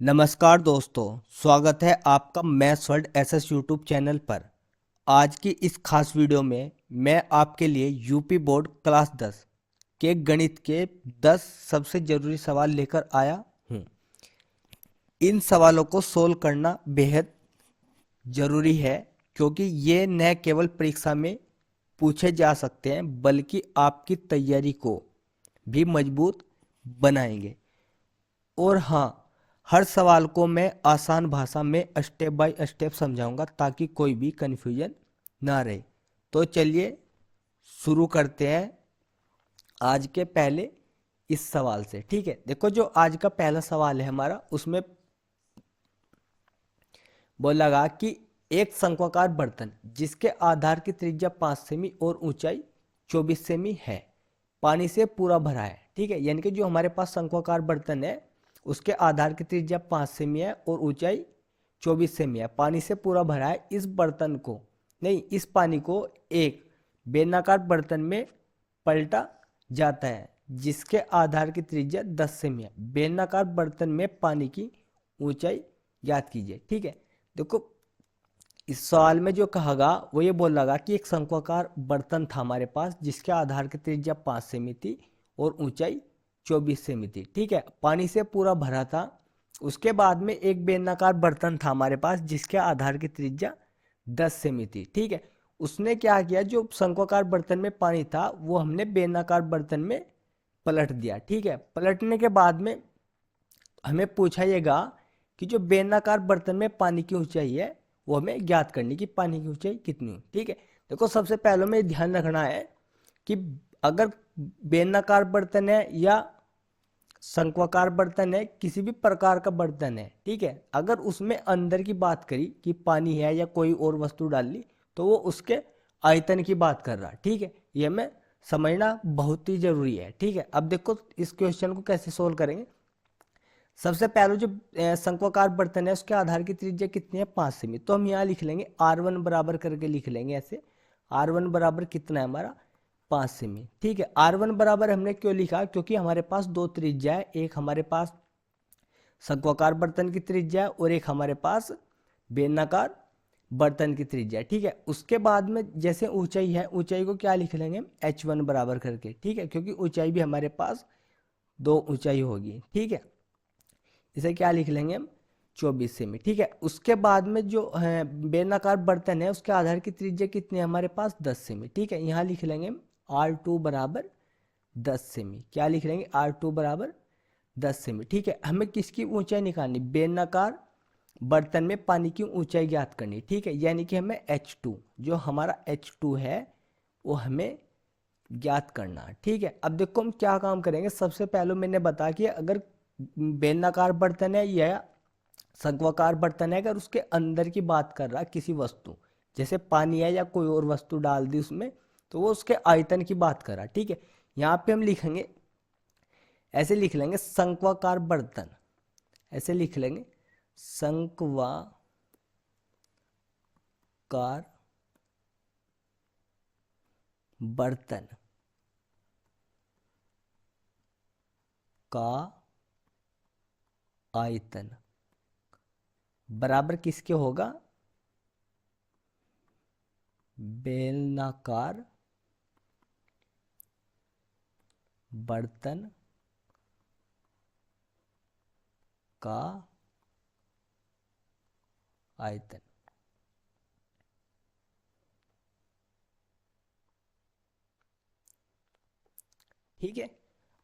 नमस्कार दोस्तों, स्वागत है आपका maths world SS YouTube channel पर। आज की इस खास वीडियो में मैं आपके लिए यूपी बोर्ड क्लास 10 के गणित के 10 सबसे ज़रूरी सवाल लेकर आया हूँ। इन सवालों को सोल्व करना बेहद ज़रूरी है क्योंकि ये न केवल परीक्षा में पूछे जा सकते हैं बल्कि आपकी तैयारी को भी मजबूत बनाएंगे। और हाँ, हर सवाल को मैं आसान भाषा में स्टेप बाय स्टेप समझाऊंगा ताकि कोई भी कन्फ्यूजन ना रहे। तो चलिए शुरू करते हैं आज के पहले इस सवाल से। ठीक है, देखो जो आज का पहला सवाल है हमारा, उसमें बोला कि एक शंक्वाकार बर्तन जिसके आधार की त्रिज्या 5 सेमी और ऊंचाई 24 सेमी है, पानी से पूरा भरा है। ठीक है, यानी कि जो हमारे पास शंक्वाकार बर्तन है उसके आधार की त्रिज्या 5 सेमी है और ऊंचाई 24 सेमी है, पानी से पूरा भरा है। इस बर्तन को नहीं, इस पानी को एक बेलनाकार बर्तन में पलटा जाता है जिसके आधार की त्रिज्या 10 सेमी है। बेलनाकार बर्तन में पानी की ऊंचाई ज्ञात कीजिए। ठीक है, देखो इस सवाल में जो कहागा वो ये बोल लगा कि एक शंक्वाकार बर्तन था हमारे पास जिसके आधार की त्रिज्या 5 सेमी थी और ऊंचाई 24 सेमी थी। ठीक है, पानी से पूरा भरा था। उसके बाद में एक बेलनाकार बर्तन था हमारे पास जिसके आधार की त्रिज्या 10 सेमी थी। ठीक है, उसने क्या किया, जो शंक्वाकार बर्तन में पानी था वो हमने बेलनाकार बर्तन में पलट दिया। ठीक है, पलटने के बाद में हमें पूछाइएगा कि जो बेलनाकार बर्तन में पानी की ऊंचाई है वो हमें ज्ञात करनी कि पानी की ऊंचाई कितनी है। ठीक है, देखो सबसे पहले में ध्यान रखना है कि अगर बेलनाकार बर्तन है या शंक्वाकार बर्तन है, किसी भी प्रकार का बर्तन है, ठीक है, अगर उसमें अंदर की बात करी कि पानी है या कोई और वस्तु डाल ली तो वो उसके आयतन की बात कर रहा। ठीक है, ये हमें समझना बहुत ही जरूरी है। ठीक है, अब देखो इस क्वेश्चन को कैसे सोल्व करेंगे। सबसे पहले जो शंक्वाकार बर्तन है उसके आधार की त्रिज्या कितनी है, 5 सेमी। तो हम यहाँ लिख लेंगे R1 बराबर करके लिख लेंगे ऐसे। R1 बराबर कितना है हमारा, 5 सेमी। ठीक है, R1 बराबर हमने क्यों लिखा, क्योंकि हमारे पास दो त्रिज्या है, एक हमारे पास शंक्वाकार बर्तन की त्रिज्या है और एक हमारे पास बेलनाकार बर्तन की त्रिज्या है। ठीक है, उसके बाद में जैसे ऊंचाई है, ऊंचाई को क्या लिख लेंगे, H1 बराबर करके। ठीक है, क्योंकि ऊंचाई भी हमारे पास दो ऊंचाई होगी। ठीक है, इसे क्या लिख लेंगे हम, 24 सेमी। ठीक है, उसके बाद में जो है बेलनाकार बर्तन है उसके आधार की त्रिज्या कितनी है हमारे पास, 10 सेमी। ठीक है, यहाँ लिख लेंगे हम R2 बराबर 10 सेमी। क्या लिख लेंगे, R2 बराबर 10 सेमी। ठीक है, हमें किसकी ऊंचाई निकालनी, बेलनाकार बर्तन में पानी की ऊंचाई ज्ञात करनी। ठीक है, यानी कि हमें H2, जो हमारा H2 है वो हमें ज्ञात करना। ठीक है, अब देखो हम क्या काम करेंगे। सबसे पहले मैंने बताया कि अगर बेलनाकार बर्तन है या शंक्वाकार बर्तन है, अगर उसके अंदर की बात कर रहा किसी वस्तु, जैसे पानी है या कोई और वस्तु डाल दी उसमें, तो वो उसके आयतन की बात कर रहा। ठीक है, यहाँ पे हम लिखेंगे, ऐसे लिख लेंगे शंक्वाकार बर्तन, ऐसे लिख लेंगे शंक्वाकार बर्तन का आयतन बराबर किसके होगा, बेलनाकार बर्तन का आयतन। ठीक है,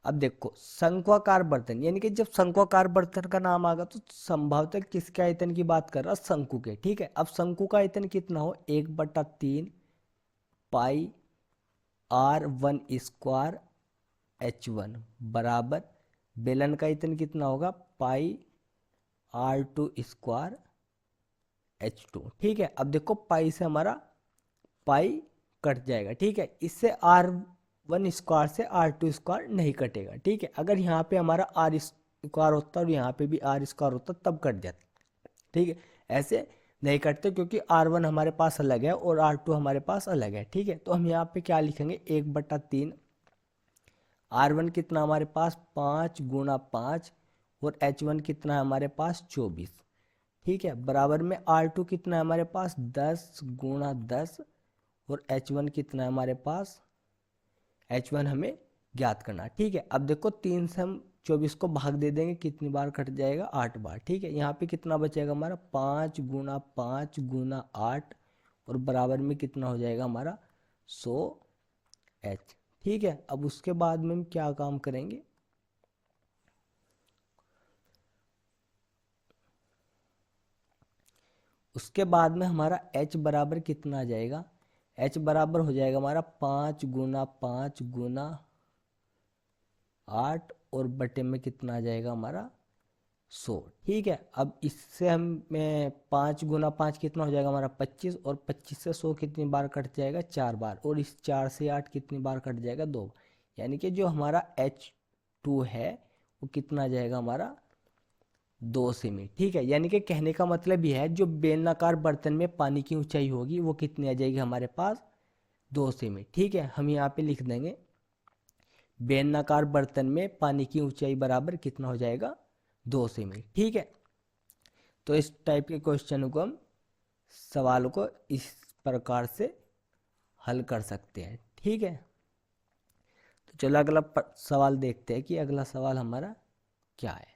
अब देखो शंक्वाकार बर्तन, यानी कि जब शंक्वाकार बर्तन का नाम आएगा तो संभवतः किसके आयतन की बात कर रहा, शंकु के। ठीक है, अब शंकु का आयतन कितना हो, 1/3 पाई R1 स्क्वायर H1 बराबर बेलन का आयतन कितना होगा, पाई R2 स्क्वायर H2। ठीक है, अब देखो पाई से हमारा पाई कट जाएगा। ठीक है, इससे R1 स्क्वायर से R2 स्क्वायर नहीं कटेगा। ठीक है, अगर यहाँ पे हमारा R स्क्वायर होता और यहाँ पे भी R स्क्वायर होता तब कट जाता। ठीक है, ऐसे नहीं कटते क्योंकि R1 हमारे पास अलग है और R2 हमारे पास अलग है। ठीक है, तो हम यहाँ पे क्या लिखेंगे, 1/3 R1 कितना हमारे पास 5 × 5 और H1 कितना है हमारे पास 24, ठीक है। बराबर में R2 कितना है हमारे पास 10 गुणा 10 और H1 कितना है हमारे पास, H1 हमें ज्ञात करना, ठीक है। अब देखो 3 से हम 24 को भाग दे देंगे, कितनी बार कट जाएगा 8 बार, ठीक है। यहाँ पे कितना बचेगा हमारा 5 गुणा 5 गुणा 8 और बराबर में कितना हो जाएगा हमारा 100H, ठीक है। अब उसके बाद में हम क्या काम करेंगे, उसके बाद में हमारा H बराबर कितना आ जाएगा, H बराबर हो जाएगा हमारा 5 गुना 5 गुना 8 और बटे में कितना आ जाएगा हमारा 100, ठीक है। अब इससे हमें 5 गुना 5 कितना हो जाएगा हमारा 25 और 25 से 100 कितनी बार कट जाएगा 4 बार और इस 4 से 8 कितनी बार कट जाएगा 2, यानी कि जो हमारा H2 है वो कितना आ जाएगा हमारा 2 सेमी, ठीक है। यानी कि कहने का मतलब यह है जो बेलनाकार बर्तन में पानी की ऊंचाई होगी वो कितनी आ जाएगी हमारे पास 2 सेमी, ठीक है। हम यहाँ पे लिख देंगे बेलनाकार बर्तन में पानी की ऊंचाई बराबर कितना हो जाएगा 2 सेमी, ठीक है। तो इस टाइप के क्वेश्चन को हम सवाल को इस प्रकार से हल कर सकते हैं, ठीक है। तो चलो अगला सवाल देखते हैं कि अगला सवाल हमारा क्या है।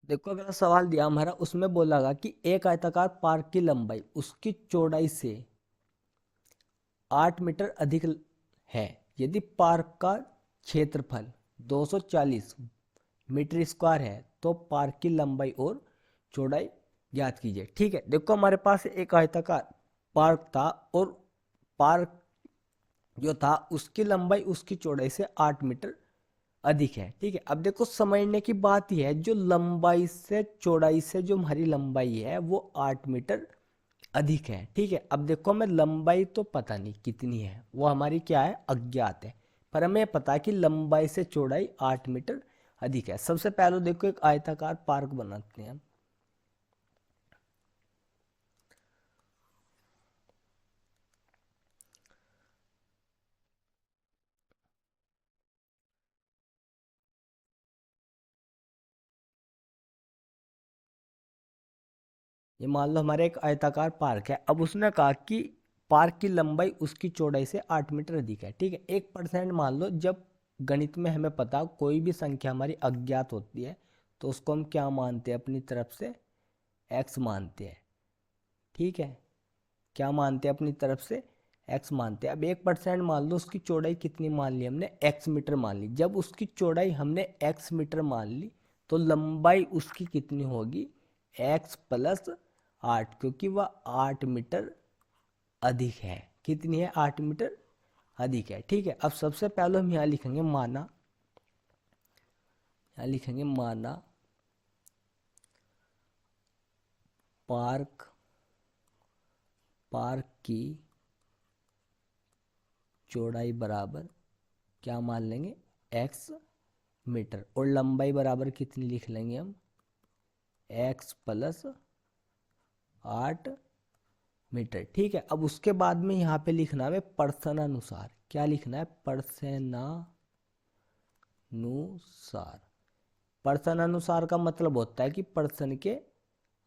देखो अगला सवाल दिया हमारा, उसमें बोला कि एक आयताकार पार्क की लंबाई उसकी चौड़ाई से 8 मीटर अधिक है यदि पार्क का क्षेत्रफल 240 मीटर स्क्वायर है तो पार्क की लंबाई और चौड़ाई ज्ञात कीजिए, ठीक है। देखो हमारे पास एक आयताकार पार्क था और पार्क जो था उसकी लंबाई उसकी चौड़ाई से 8 मीटर अधिक है, ठीक है। अब देखो समझने की बात यह है जो लंबाई से चौड़ाई से जो हमारी लंबाई है वो 8 मीटर अधिक है, ठीक है। अब देखो हमें लंबाई तो पता नहीं कितनी है, वो हमारी क्या है अज्ञात है, पर हमें पता है कि लंबाई से चौड़ाई 8 मीटर अधिक है। सबसे पहले देखो एक आयताकार पार्क बनाते हैं, ये मान लो हमारे एक आयताकार पार्क है। अब उसने कहा कि पार्क की लंबाई उसकी चौड़ाई से 8 मीटर अधिक है, ठीक है। 1% मान लो, जब गणित में हमें पता कोई भी संख्या हमारी अज्ञात होती है तो उसको हम क्या मानते हैं अपनी तरफ से x मानते हैं, ठीक है। क्या मानते हैं अपनी तरफ से x मानते हैं। अब 1% मान लो, उसकी चौड़ाई कितनी मान ली हमने x मीटर मान ली। जब उसकी चौड़ाई हमने x मीटर मान ली तो लंबाई उसकी कितनी होगी x प्लस 8, क्योंकि वह 8 मीटर अधिक है। कितनी है 8 मीटर अधिक है, ठीक है। अब सबसे पहले हम यहाँ लिखेंगे माना, यहाँ लिखेंगे माना पार्क की चौड़ाई बराबर क्या मान लेंगे x मीटर और लंबाई बराबर कितनी लिख लेंगे हम x प्लस 8 मीटर, ठीक है। अब उसके बाद में यहाँ पे लिखना है प्रश्नानुसार, क्या लिखना है प्रश्नानुसार। प्रश्नानुसार का मतलब होता है कि प्रश्न के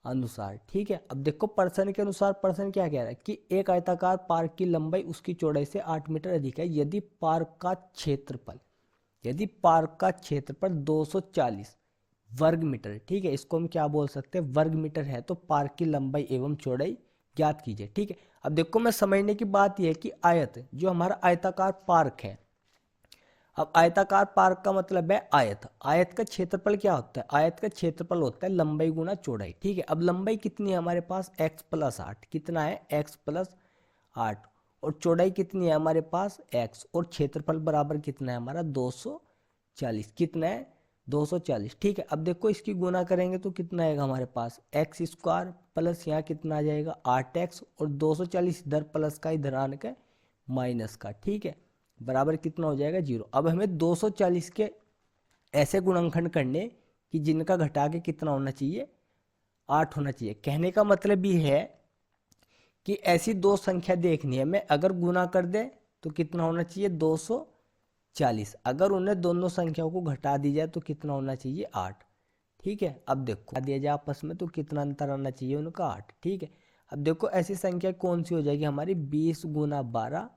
अनुसार, ठीक है। अब देखो प्रश्न के अनुसार प्रश्न क्या कह रहा है कि एक आयताकार पार्क की लंबाई उसकी चौड़ाई से 8 मीटर अधिक है यदि पार्क का क्षेत्रफल 240 वर्ग मीटर, ठीक है। इसको हम क्या बोल सकते हैं वर्ग मीटर है तो पार्क की लंबाई एवं चौड़ाई ज्ञात कीजिए, ठीक है। अब देखो मैं समझने की बात यह है कि आयत जो हमारा आयताकार पार्क है, अब आयताकार पार्क का मतलब है आयत, आयत का क्षेत्रफल क्या होता है आयत का क्षेत्रफल होता है लंबाई गुना चौड़ाई, ठीक है। अब लंबाई कितनी है हमारे पास x प्लस 8, कितना है x प्लस 8 और चौड़ाई कितनी है हमारे पास x और क्षेत्रफल बराबर कितना है हमारा 240, कितना है 240, ठीक है। अब देखो इसकी गुना करेंगे तो कितना आएगा हमारे पास x स्क्वायर प्लस यहाँ कितना आ जाएगा 8x और 240 इधर प्लस का इधर आने का माइनस का, ठीक है, बराबर कितना हो जाएगा 0। अब हमें 240 के ऐसे गुणनखंड करने कि जिनका घटा के कितना होना चाहिए 8 होना चाहिए। कहने का मतलब ये है कि ऐसी दो संख्या देखनी है मैं, अगर गुना कर दे तो कितना होना चाहिए 240, अगर उन्हें दोनों संख्याओं को घटा दी जाए तो कितना होना चाहिए 8। ठीक है, अब देखो दिया जाए आपस में तो कितना अंतर आना चाहिए उनका 8। ठीक है, अब देखो ऐसी संख्या कौन सी हो जाएगी हमारी 20 गुना 12,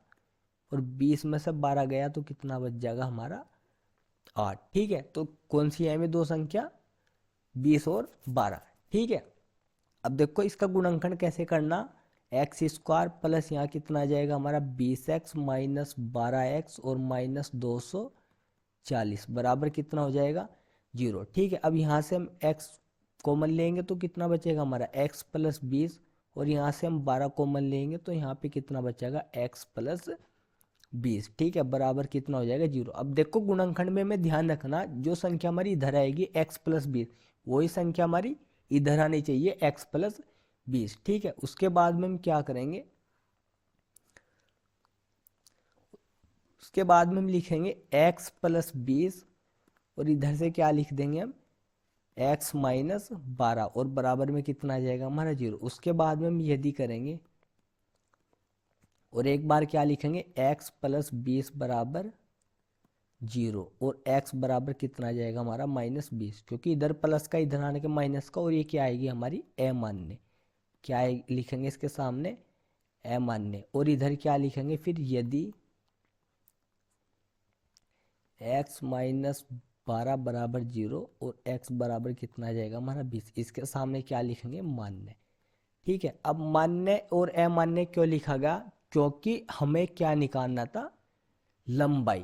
और 20 में से 12 गया तो कितना बच जाएगा हमारा 8। ठीक है, तो कौन सी है में दो संख्या 20 और 12। ठीक है, अब देखो इसका गुणनखंड कैसे करना, एक्स स्क्वायर प्लस यहाँ कितना आ जाएगा हमारा 20x माइनस 12x और माइनस 240 बराबर कितना हो जाएगा 0। ठीक है, अब यहाँ से हम x कॉमन लेंगे तो कितना बचेगा हमारा x प्लस 20, और यहाँ से हम 12 कॉमन लेंगे तो यहाँ पे कितना बचेगा x प्लस 20। ठीक है, बराबर कितना हो जाएगा 0। अब देखो गुणनखंड में हमें ध्यान रखना, जो संख्या हमारी इधर आएगी x प्लस 20, वही संख्या हमारी इधर आनी चाहिए x प्लस 20। ठीक है, उसके बाद में हम क्या करेंगे, उसके बाद में हम लिखेंगे x प्लस 20, और इधर से क्या लिख देंगे हम x माइनस 12, और बराबर में कितना आ जाएगा हमारा 0। उसके बाद में हम यदि करेंगे और एक बार क्या लिखेंगे x प्लस 20 बराबर 0, और x बराबर कितना आ जाएगा हमारा माइनस 20, क्योंकि इधर प्लस का इधर आने के माइनस का, और ये क्या आएगी हमारी अमान्य, क्या लिखेंगे इसके सामने अमान्य, और इधर क्या लिखेंगे फिर यदि x माइनस 12 बराबर 0 और x बराबर कितना आ जाएगा हमारा 20, इसके सामने क्या लिखेंगे मान्य। ठीक है, अब मान्य और अमान्य क्यों लिखा गया, क्योंकि हमें क्या निकालना था लंबाई,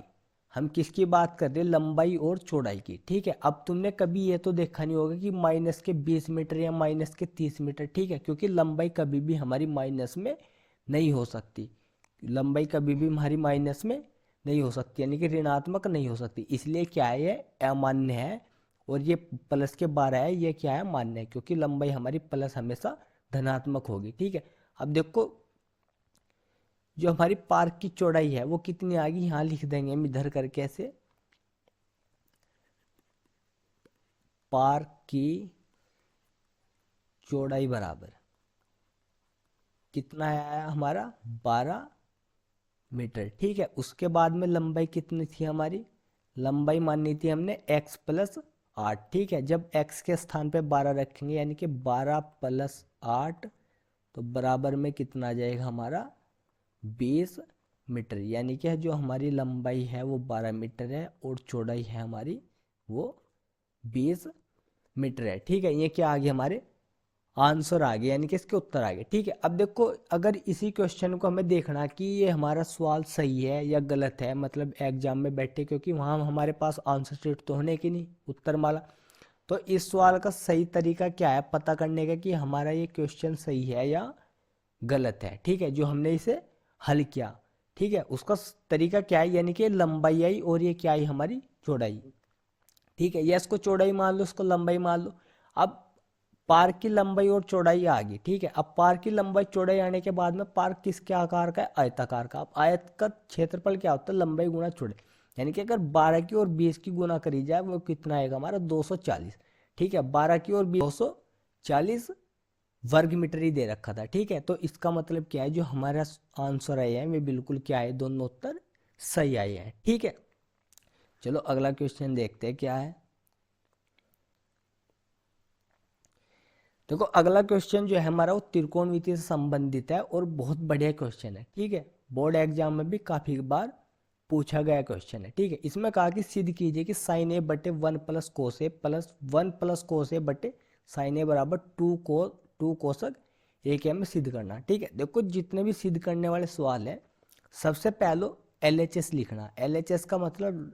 हम किसकी बात कर रहे हैं लंबाई और चौड़ाई की। ठीक है, अब तुमने कभी ये तो देखा नहीं होगा कि माइनस के 20 मीटर या माइनस के 30 मीटर। ठीक है, क्योंकि लंबाई कभी भी हमारी माइनस में नहीं हो सकती, लंबाई कभी भी हमारी माइनस में नहीं हो सकती, यानी कि ऋणात्मक नहीं हो सकती, इसलिए क्या है ये अमान्य है, और ये प्लस के 12 है, ये क्या है मान्य है, क्योंकि लंबाई हमारी प्लस हमेशा धनात्मक होगी। ठीक है, अब देखो जो हमारी पार्क की चौड़ाई है वो कितनी आ गई, यहाँ लिख देंगे हम इधर करके ऐसे, पार्क की चौड़ाई बराबर कितना आया हमारा 12 मीटर। ठीक है, उसके बाद में लंबाई कितनी थी हमारी, लंबाई माननी थी हमने x प्लस 8। ठीक है, जब x के स्थान पे 12 रखेंगे यानी कि 12 प्लस 8, तो बराबर में कितना आ जाएगा हमारा 20 मीटर, यानी कि जो हमारी लंबाई है वो 12 मीटर है और चौड़ाई है हमारी वो 20 मीटर है। ठीक है, ये क्या आ गया हमारे आंसर आ गया, यानी कि इसके उत्तर आ गए। ठीक है, अब देखो अगर इसी क्वेश्चन को हमें देखना कि ये हमारा सवाल सही है या गलत है, मतलब एग्जाम में बैठे, क्योंकि वहाँ हमारे पास आंसर शीट तो होने की नहीं उत्तर माला, तो इस सवाल का सही तरीका क्या है पता करने का कि हमारा ये क्वेश्चन सही है या गलत है। ठीक है, जो हमने इसे हल किया, ठीक है, उसका तरीका क्या है, यानी कि लंबाई आई और ये क्या आई हमारी चौड़ाई। ठीक है, या इसको चौड़ाई मान लो, इसको लंबाई मान लो। अब पार्क की लंबाई और चौड़ाई आ गई। ठीक है, अब पार्क की लंबाई चौड़ाई आने के बाद में पार्क किसके आकार का है, आयताकार का। अब आयत का क्षेत्रफल क्या होता है, लंबाई गुणा चौड़ाई, यानी कि अगर 12 की और 20 की गुना करी जाए वो कितना आएगा हमारा 240। ठीक है, 12 की और 20 240 वर्ग मीटर ही दे रखा था। ठीक है, तो इसका मतलब क्या है, जो हमारा आंसर आया है वे बिल्कुल क्या है, दोनों उत्तर सही आए हैं। ठीक है, चलो अगला क्वेश्चन देखते हैं क्या है। देखो अगला क्वेश्चन जो है हमारा वो त्रिकोणमिति से संबंधित है और बहुत बढ़िया क्वेश्चन है। ठीक है, बोर्ड एग्जाम में भी काफी बार पूछा गया क्वेश्चन है। ठीक है, इसमें कहा कि सिद्ध कीजिए कि साइन ए बटे 1 प्लस कोस ए प्लस 1 प्लस कोस ए बटे साइन ए बराबर 2 कोसक एक में सिद्ध करना। ठीक है, देखो जितने भी सिद्ध करने वाले सवाल है सबसे पहले LHS लिखना। LHS का मतलब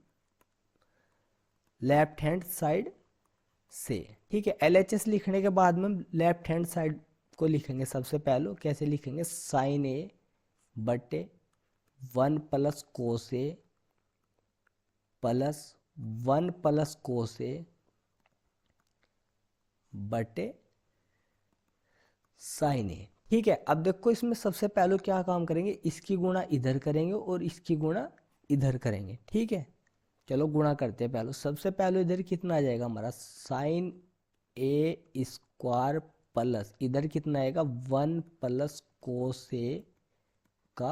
लेफ्ट हैंड साइड से। ठीक है, LHS लिखने के बाद में लेफ्ट हैंड साइड को लिखेंगे सबसे पहले, कैसे लिखेंगे साइन ए बटे 1 प्लस कोस ए प्लस 1 प्लस कोस ए बटे साइन ए। ठीक है, अब देखो इसमें सबसे पहले क्या काम करेंगे, इसकी गुणा इधर करेंगे और इसकी गुणा इधर करेंगे। ठीक है, चलो गुणा करते हैं पहले। सबसे पहले इधर कितना आ जाएगा हमारा साइन ए स्क्वायर प्लस इधर कितना आएगा 1 प्लस कोस ए का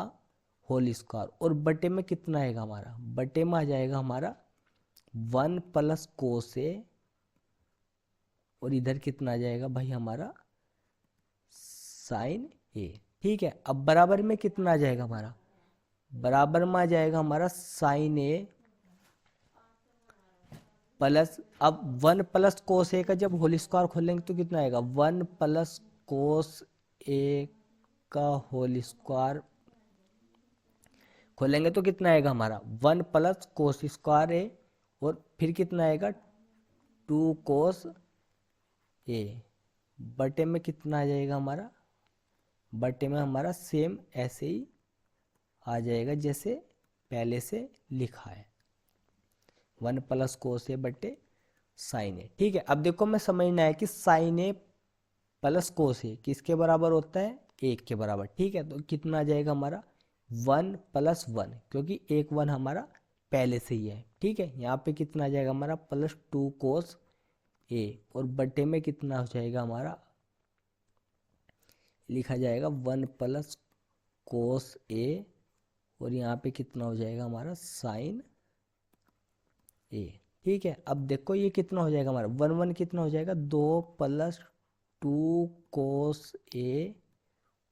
होल स्क्वायर, और बटे में कितना आएगा हमारा, बटे में आ जाएगा हमारा 1 प्लस कोस ए, और इधर कितना आ जाएगा भाई हमारा साइन ए। ठीक है, अब बराबर में कितना आ जाएगा हमारा, बराबर में आ जाएगा हमारा साइन ए प्लस, अब 1 प्लस कोस ए का जब होल स्क्वायर खोलेंगे तो कितना आएगा 1 प्लस कोस ए का होल स्क्वायर खोलेंगे तो कितना आएगा हमारा 1 प्लस कोस स्क्वायर ए, और फिर कितना आएगा 2 कोस ए, बटे में कितना आ जाएगा हमारा, बटे में हमारा सेम ऐसे ही आ जाएगा जैसे पहले से लिखा है 1 प्लस कोस ए बटे साइन ए। ठीक है, अब देखो मैं समझना है कि साइन ए प्लस कोस ए किसके बराबर होता है, 1 के बराबर। ठीक है, तो कितना आ जाएगा हमारा 1 प्लस 1, क्योंकि 1 1 हमारा पहले से ही है। ठीक है, यहाँ पे कितना आ जाएगा हमारा प्लस 2 कोस ए, और बटे में कितना हो जाएगा हमारा, लिखा जाएगा 1 प्लस कोस ए, और यहाँ पे कितना हो जाएगा हमारा साइन ए। ठीक है, अब देखो ये कितना हो जाएगा हमारा 1 1 कितना हो जाएगा 2 प्लस 2 कोस ए,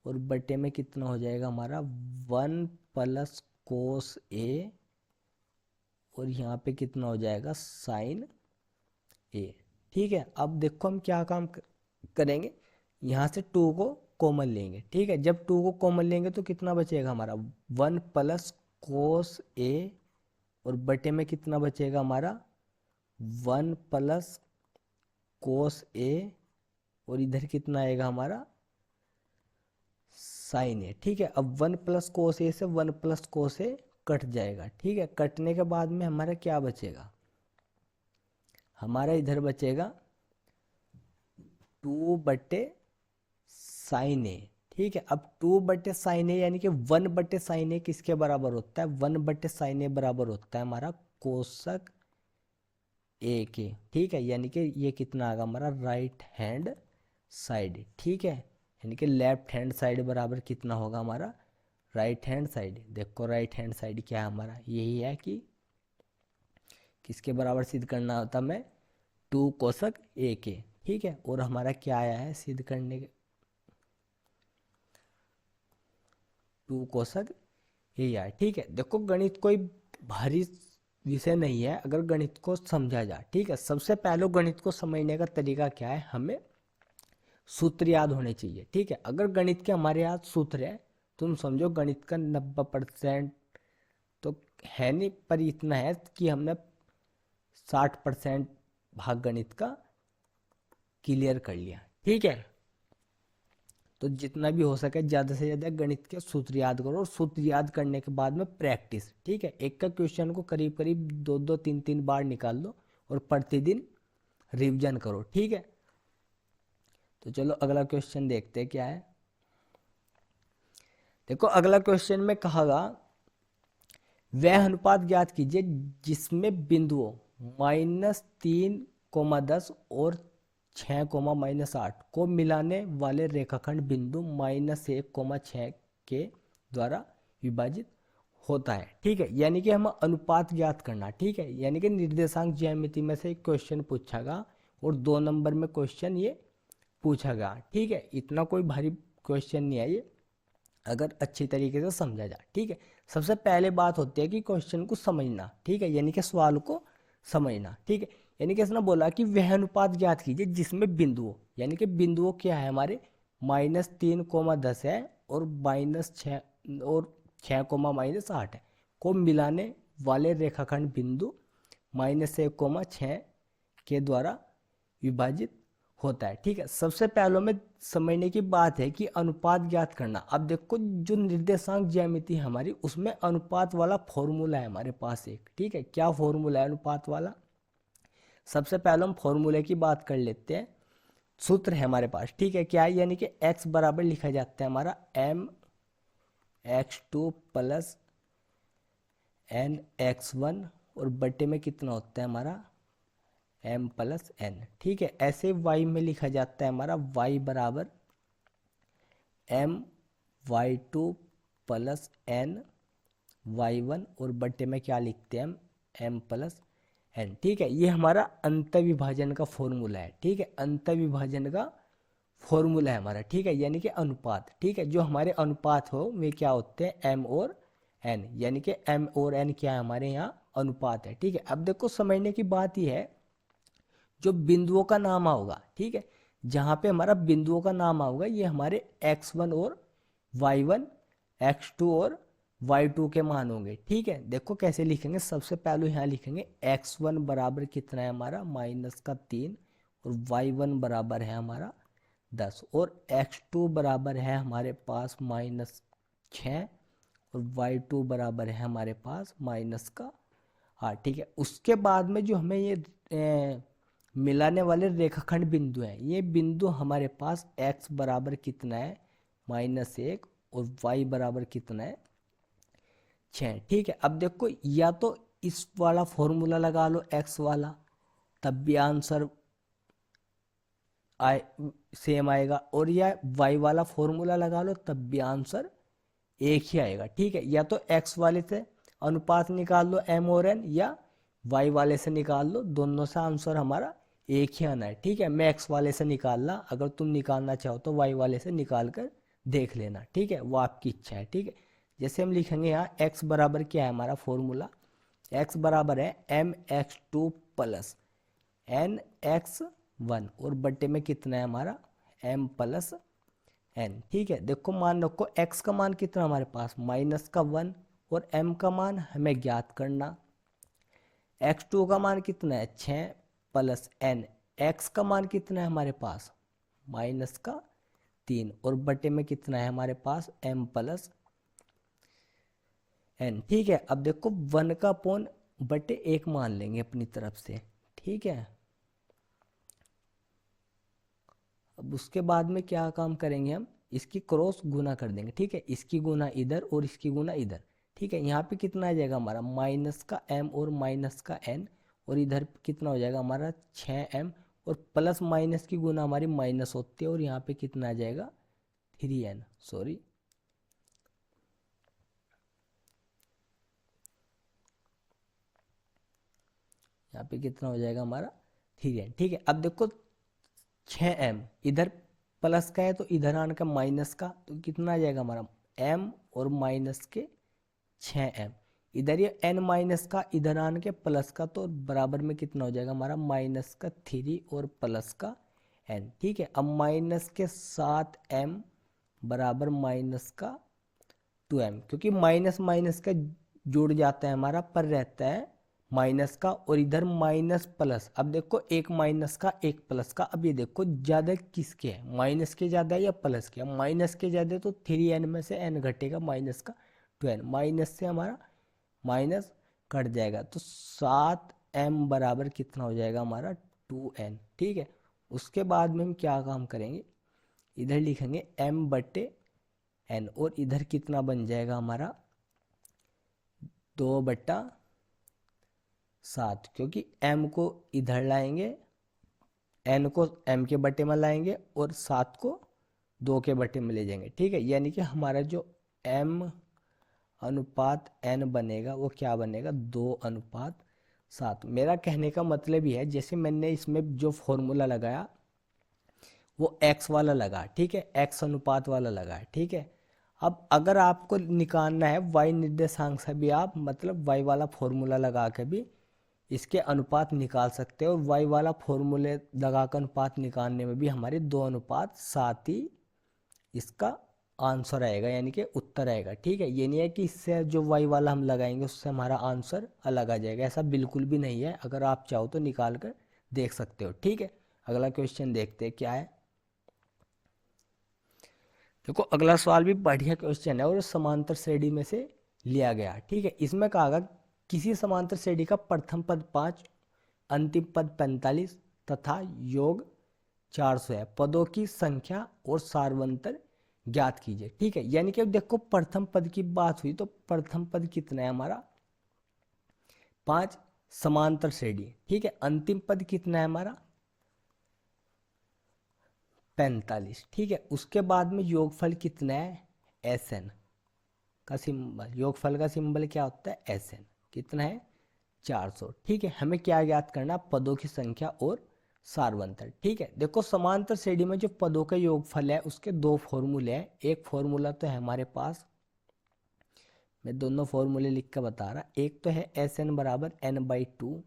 और बटे में कितना हो जाएगा हमारा 1 प्लस कोस ए, और यहाँ पे कितना हो जाएगा साइन ए। ठीक है, अब देखो हम क्या काम करेंगे, यहाँ से 2 को कॉमन लेंगे। ठीक है, जब 2 को कॉमन लेंगे तो कितना बचेगा हमारा 1 प्लस कोस ए, और बटे में कितना बचेगा हमारा 1 प्लस कोस ए, और इधर कितना आएगा हमारा साइन ए। ठीक है, अब 1 प्लस कोस ए से 1 प्लस कोस ए कट जाएगा। ठीक है, कटने के बाद में हमारा क्या बचेगा, हमारा इधर बचेगा 2 बटे साइन ए। ठीक है, अब 2 बटे साइन ए यानी कि 1 बटे साइन ए किसके बराबर होता है, 1 बटे साइन ए बराबर होता है हमारा कोसक ए के। ठीक है, यानी कि ये कितना आएगा हमारा राइट हैंड साइड। ठीक है, यानी कि लेफ्ट हैंड साइड बराबर कितना होगा हमारा राइट हैंड साइड। देखो राइट हैंड साइड क्या है हमारा, यही है कि किसके बराबर सिद्ध करना होता मैं 2 कोसक ए के। ठीक है, और हमारा क्या आया है सिद्ध करने के 2 कोसक ए आया। ठीक है, देखो गणित कोई भारी विषय नहीं है अगर गणित को समझा जाए। ठीक है, सबसे पहले गणित को समझने का तरीका क्या है, हमें सूत्र याद होने चाहिए। ठीक है, अगर गणित के हमारे याद सूत्र है तुम समझो गणित का 90% तो है नहीं, पर इतना है कि हमने 60% भाग गणित का क्लियर कर लिया। ठीक है, तो जितना भी हो सके ज़्यादा से ज़्यादा गणित के सूत्र याद करो, और सूत्र याद करने के बाद में प्रैक्टिस। ठीक है, एक का क्वेश्चन को करीब करीब 2 2 3 3 बार निकाल लो, और प्रतिदिन रिवीजन करो। ठीक है, तो चलो अगला क्वेश्चन देखते हैं क्या है। देखो अगला क्वेश्चन में कहागा वह अनुपात ज्ञात कीजिए जिसमें बिंदुओं -3, 10 और 6, -8 को मिलाने वाले रेखाखंड बिंदु -1, 6 के द्वारा विभाजित होता है। ठीक है, यानी कि हम अनुपात ज्ञात करना। ठीक है, यानी कि निर्देशांक ज्यामिति में से एक क्वेश्चन पूछागा, और 2 नंबर में क्वेश्चन ये पूछा गया। ठीक है, इतना कोई भारी क्वेश्चन नहीं है ये अगर अच्छी तरीके से समझा जाए। ठीक है, सबसे पहले बात होती है कि क्वेश्चन को समझना। ठीक है, यानी कि सवाल को समझना। ठीक है, यानी कि इसने बोला कि वह अनुपात ज्ञात कीजिए जिसमें बिंदुओं, यानी कि बिंदुओं क्या है हमारे -3, 10 है, और -6 और 6, -8 है, को मिलाने वाले रेखाखंड बिंदु -1, 6 के द्वारा विभाजित होता है। ठीक है, सबसे पहले में समझने की बात है कि अनुपात ज्ञात करना। अब देखो जो निर्देशांक ज्यामिति हमारी उसमें अनुपात वाला फॉर्मूला है हमारे पास एक। ठीक है, क्या फॉर्मूला है अनुपात वाला, सबसे पहले हम फॉर्मूले की बात कर लेते हैं। सूत्र है हमारे पास। ठीक है, क्या है, यानी कि x बराबर लिखा जाता है हमारा mx2 + nx1, और बटे में कितना होता है हमारा m प्लस n। ठीक है, ऐसे y में लिखा जाता है हमारा y बराबर my2 प्लस n y1 और बटे में क्या लिखते हैं हम m प्लस n। ठीक है, ये हमारा अंतर विभाजन का फॉर्मूला है। ठीक है, अंतर विभाजन का फॉर्मूला है हमारा। ठीक है, यानी कि अनुपात। ठीक है, जो हमारे अनुपात हो वे क्या होते हैं m और n, यानी कि m और n क्या है हमारे यहाँ अनुपात है। ठीक है, अब देखो समझने की बात यह है, जो बिंदुओं का नाम होगा, ठीक है, जहाँ पे हमारा बिंदुओं का नाम होगा ये हमारे x1 और y1, x2 और y2 के मान होंगे। ठीक है, देखो कैसे लिखेंगे, सबसे पहले यहाँ लिखेंगे x1 बराबर कितना है हमारा -3 और y1 बराबर है हमारा 10 और x2 बराबर है हमारे पास -6 और y2 बराबर है हमारे पास -8। ठीक है, उसके बाद में जो हमें ये मिलाने वाले रेखाखंड बिंदु हैं, ये बिंदु हमारे पास x बराबर कितना है -1 और y बराबर कितना है 6। ठीक है, अब देखो या तो इस वाला फॉर्मूला लगा लो x वाला, तब भी आंसर सेम आएगा, और या y वाला फॉर्मूला लगा लो तब भी आंसर एक ही आएगा। ठीक है, या तो x वाले से अनुपात निकाल लो m और n, या y वाले से निकाल लो, दोनों से आंसर हमारा एक ही आना है। ठीक है, मैं x वाले से निकालना, अगर तुम निकालना चाहो तो y वाले से निकाल कर देख लेना। ठीक है, वो आपकी इच्छा है। ठीक है, जैसे हम लिखेंगे यहाँ x बराबर क्या है हमारा फॉर्मूला, x बराबर है mx2 प्लस nx1 और बटे में कितना है हमारा m प्लस n। ठीक है, देखो मान रखो x का मान कितना हमारे पास -1 और m का मान हमें ज्ञात करना। x2 का मान कितना है 6 प्लस n, x का मान कितना है हमारे पास -3 और बटे में कितना है हमारे पास m प्लस n। ठीक है, अब देखो 1 का पौन बटे 1 मान लेंगे अपनी तरफ से। ठीक है, अब उसके बाद में क्या काम करेंगे, हम इसकी क्रॉस गुना कर देंगे। ठीक है, इसकी गुना इधर और इसकी गुना इधर। ठीक है, यहाँ पे कितना आ जाएगा हमारा माइनस का m और माइनस का n, और इधर कितना हो जाएगा हमारा 6m, और प्लस माइनस की गुना हमारी माइनस होती है, और यहाँ पे कितना आ जाएगा 3n। सॉरी, यहाँ पे कितना हो जाएगा हमारा 3n। ठीक है, अब देखो 6m इधर प्लस का है तो इधर आने का माइनस का, तो कितना आ जाएगा हमारा m और माइनस के 6m, इधर ये n माइनस का इधर आने के प्लस का, तो बराबर में कितना हो जाएगा हमारा माइनस का 3 और प्लस का n। ठीक है, अब माइनस के 7m बराबर माइनस का 2m, क्योंकि माइनस माइनस का जुड़ जाता है हमारा, पर रहता है माइनस का, और इधर माइनस प्लस। अब देखो एक माइनस का एक प्लस का, अब ये देखो ज्यादा किसके है, माइनस के ज्यादा या प्लस के, माइनस के ज्यादा तो 3n में से n घटेगा माइनस का 2n, माइनस से हमारा माइनस कट जाएगा, तो 7m बराबर कितना हो जाएगा हमारा 2n। ठीक है, उसके बाद में हम क्या काम करेंगे, इधर लिखेंगे m बटे n, और इधर कितना बन जाएगा हमारा 2/7, क्योंकि m को इधर लाएंगे, n को m के बटे में लाएंगे और 7 को 2 के बटे में ले जाएंगे। ठीक है, यानी कि हमारा जो m अनुपात n बनेगा वो क्या बनेगा 2:7। मेरा कहने का मतलब ही है, जैसे मैंने इसमें जो फॉर्मूला लगाया वो x वाला लगा, ठीक है, x अनुपात वाला लगा। ठीक है, अब अगर आपको निकालना है y निर्देशांक से भी आप मतलब y वाला फॉर्मूला लगा के भी इसके अनुपात निकाल सकते हो, और y वाला फॉर्मूले लगाकर अनुपात निकालने में भी हमारे 2:7 ही इसका आंसर आएगा, यानी कि उत्तर आएगा। ठीक है, ये नहीं है कि इससे जो y वाला हम लगाएंगे उससे हमारा आंसर अलग आ जाएगा, ऐसा बिल्कुल भी नहीं है। अगर आप चाहो तो निकाल कर देख सकते हो। ठीक है, अगला क्वेश्चन देखते हैं क्या है। देखो अगला सवाल भी बढ़िया क्वेश्चन है और समांतर श्रेणी में से लिया गया। ठीक है, इसमें कहा गया किसी समांतर श्रेणी का प्रथम पद 5, अंतिम पद 45 तथा योग 400 है, पदों की संख्या और सार्वंतर ज्ञात कीजिए। ठीक है, यानी कि देखो प्रथम पद की बात हुई तो प्रथम पद कितना है हमारा 5, समांतर श्रेणी, ठीक है। अंतिम पद कितना है हमारा 45, ठीक है। उसके बाद में योगफल कितना है Sn का सिंबल, योगफल का सिंबल क्या होता है Sn, कितना है 400, ठीक है। हमें क्या ज्ञात करना, पदों की संख्या और सार्वंतर, ठीक है। देखो समांतर श्रेणी में जो पदों का योगफल है उसके दो फॉर्मूले हैं। एक फॉर्मूला तो है हमारे पास, मैं दोनों फॉर्मूले लिख कर बता रहा, एक तो है Sn बराबर n/2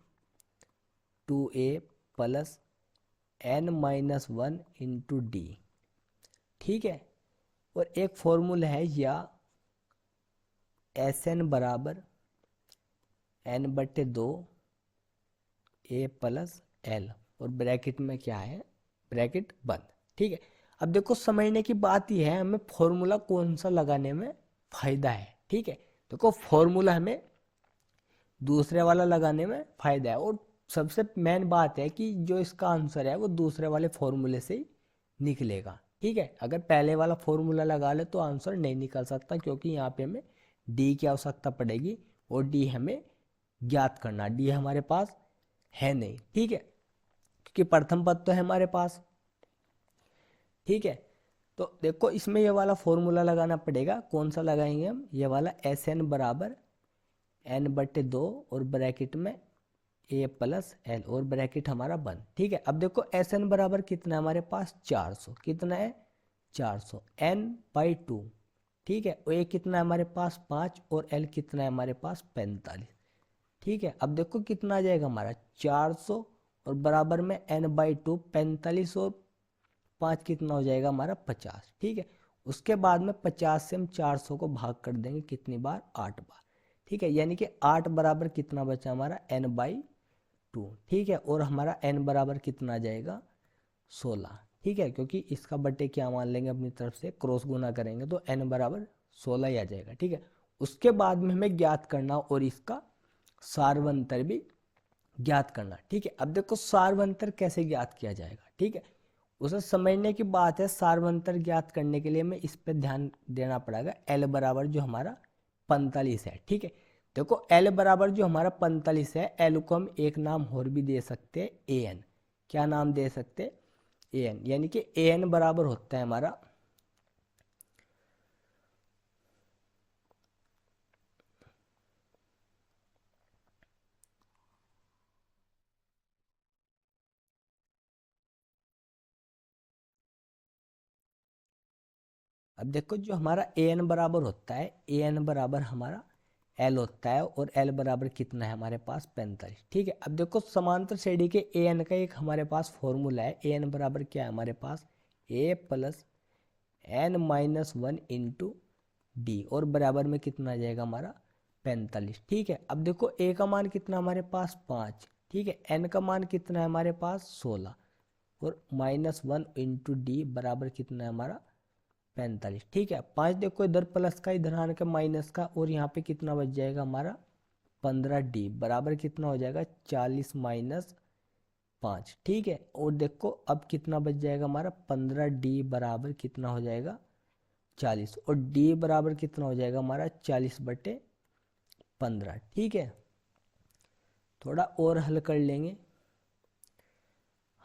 2a plus n-1 into D, ठीक है। और एक फॉर्मूला है या Sn बराबर n/2 a प्लस एल, और ब्रैकेट में क्या है, ब्रैकेट बंद, ठीक है। अब देखो समझने की बात यह है हमें फॉर्मूला कौन सा लगाने में फायदा है, ठीक है। देखो फॉर्मूला हमें दूसरे वाला लगाने में फायदा है, और सबसे मेन बात है कि जो इसका आंसर है वो दूसरे वाले फॉर्मूले से ही निकलेगा, ठीक है। अगर पहले वाला फॉर्मूला लगा ले तो आंसर नहीं निकल सकता, क्योंकि यहाँ पे हमें डी की आवश्यकता पड़ेगी, और डी हमें ज्ञात करना, डी हमारे पास है नहीं, ठीक है, क्योंकि प्रथम पद तो है हमारे पास, ठीक है। तो देखो इसमें ये वाला फॉर्मूला लगाना पड़ेगा, कौन सा लगाएंगे हम, ये वाला Sn बराबर n/2 और ब्रैकेट में a प्लस एल, और ब्रैकेट हमारा बंद, ठीक है। अब देखो Sn बराबर कितना है हमारे पास 400, कितना है 400 n/2, ठीक है। और a कितना है हमारे पास 5, और l कितना है हमारे पास 45, ठीक है। अब देखो कितना आ जाएगा हमारा 400 और बराबर में n/2 45, और 5 कितना हो जाएगा हमारा 50, ठीक है। उसके बाद में 50 से हम 400 को भाग कर देंगे कितनी बार, 8 बार, ठीक है। यानी कि 8 बराबर कितना बचा हमारा n/2, ठीक है। और हमारा n बराबर कितना आ जाएगा 16, ठीक है, क्योंकि इसका बटे क्या मान लेंगे अपनी तरफ से, क्रॉस गुना करेंगे तो n बराबर 16 ही आ जाएगा, ठीक है। उसके बाद में हमें ज्ञात करना और इसका सार्वंतर भी ज्ञात करना, ठीक है। अब देखो सार्वंतर कैसे ज्ञात किया जाएगा, ठीक है, उसे समझने की बात है। सार्वंतर ज्ञात करने के लिए हमें इस पर ध्यान देना पड़ेगा। L बराबर जो हमारा 45 है, ठीक है। देखो L बराबर जो हमारा 45 है, L को हम एक नाम और भी दे सकते हैं An, क्या नाम दे सकते हैं An, यानी कि An बराबर होता है हमारा अब देखो जो हमारा An बराबर होता है, An बराबर हमारा L होता है, और L बराबर कितना है हमारे पास 45, ठीक है। अब देखो समांतर श्रेणी के An का एक हमारे पास फॉर्मूला है, An बराबर क्या है हमारे पास a plus n-1 into D, और बराबर में कितना आ जाएगा हमारा 45, ठीक है। अब देखो a का मान कितना हमारे पास 5, ठीक है। n का मान कितना है हमारे पास 16, और -1 इंटू डी बराबर कितना है हमारा 45, ठीक है। 5 देखो इधर प्लस का, इधर आने का माइनस का, और यहाँ पे कितना बच जाएगा हमारा 15d बराबर कितना हो जाएगा 40 माइनस 5, ठीक है। और देखो अब कितना बच जाएगा हमारा 15d बराबर कितना हो जाएगा 40, और d बराबर कितना हो जाएगा हमारा 40/15, ठीक है। थोड़ा और हल कर लेंगे,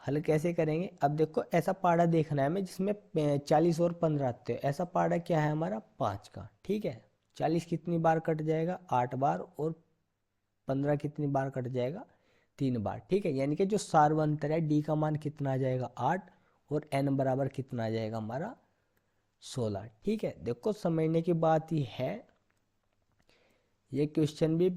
हल कैसे करेंगे, अब देखो ऐसा पाड़ा देखना है हमें जिसमें 40 और 15 आते हैं। ऐसा पाड़ा क्या है हमारा 5 का, ठीक है। 40 कितनी बार कट जाएगा 8 बार, और 15 कितनी बार कट जाएगा 3 बार, ठीक है। यानी कि जो सार्वंतर है डी का मान कितना आ जाएगा 8, और n बराबर कितना आ जाएगा हमारा 16, ठीक है। देखो समझने की बात ही है, ये क्वेश्चन भी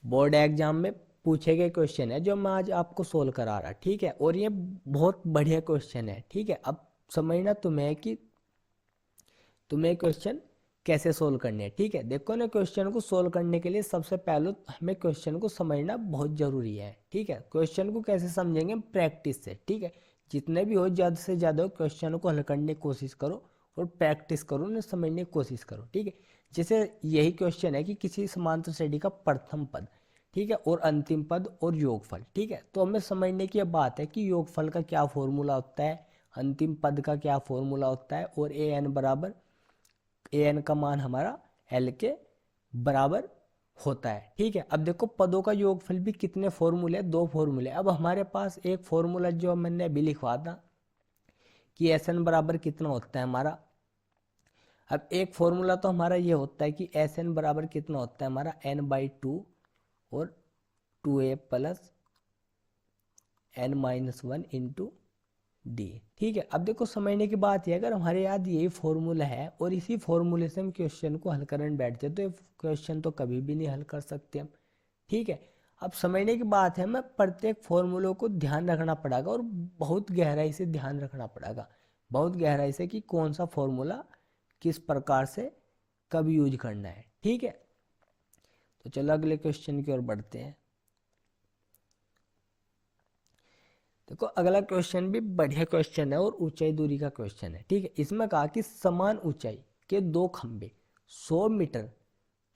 बोर्ड एग्जाम में पूछे गए क्वेश्चन है जो मैं आज आपको सोल्व करा रहा, ठीक है। और ये बहुत बढ़िया क्वेश्चन है, ठीक है। अब समझना तुम्हें कि तुम्हें क्वेश्चन कैसे सोल्व करने हैं, ठीक है। देखो ना क्वेश्चन को सोल्व करने के लिए सबसे पहले हमें क्वेश्चन को समझना बहुत जरूरी है, ठीक है। क्वेश्चन को कैसे समझेंगे, प्रैक्टिस से, ठीक है। जितने भी हो ज़्यादा से ज़्यादा क्वेश्चन को हल करने की कोशिश करो, और प्रैक्टिस करो, उन्हें समझने की कोशिश करो, ठीक है। जैसे यही क्वेश्चन है कि किसी समांतर श्रेणी का प्रथम पद, ठीक है, और अंतिम पद और योगफल, ठीक है। तो हमें समझने की बात है कि योगफल का क्या फॉर्मूला होता है, अंतिम पद का क्या फॉर्मूला होता है, और an बराबर an का मान हमारा l के बराबर होता है। ठीक है, अब देखो पदों का योगफल भी कितने फॉर्मूले, दो फॉर्मूले। अब हमारे पास एक फॉर्मूला जो मैंने अभी लिखवा था कि एस एन बराबर कितना होता है हमारा। अब एक फॉर्मूला तो हमारा ये होता है कि एस एन बराबर कितना होता है हमारा n/2 और 2a plus n-1 into D. ठीक है, अब देखो समझने की बात है, अगर हमारे याद यही फॉर्मूला है और इसी फॉर्मूले से हम क्वेश्चन को हल करने बैठते तो ये क्वेश्चन तो कभी भी नहीं हल कर सकते हम। ठीक है, अब समझने की बात है, हमें प्रत्येक फॉर्मूलों को ध्यान रखना पड़ेगा और बहुत गहराई से ध्यान रखना पड़ेगा, बहुत गहराई से, कि कौन सा फॉर्मूला किस प्रकार से कब यूज करना है। ठीक है, तो चलो अगले क्वेश्चन की ओर बढ़ते हैं। देखो अगला क्वेश्चन भी बढ़िया क्वेश्चन है और ऊंचाई दूरी का क्वेश्चन है। ठीक है, इसमें कहा कि समान ऊंचाई के दो खंबे 100 मीटर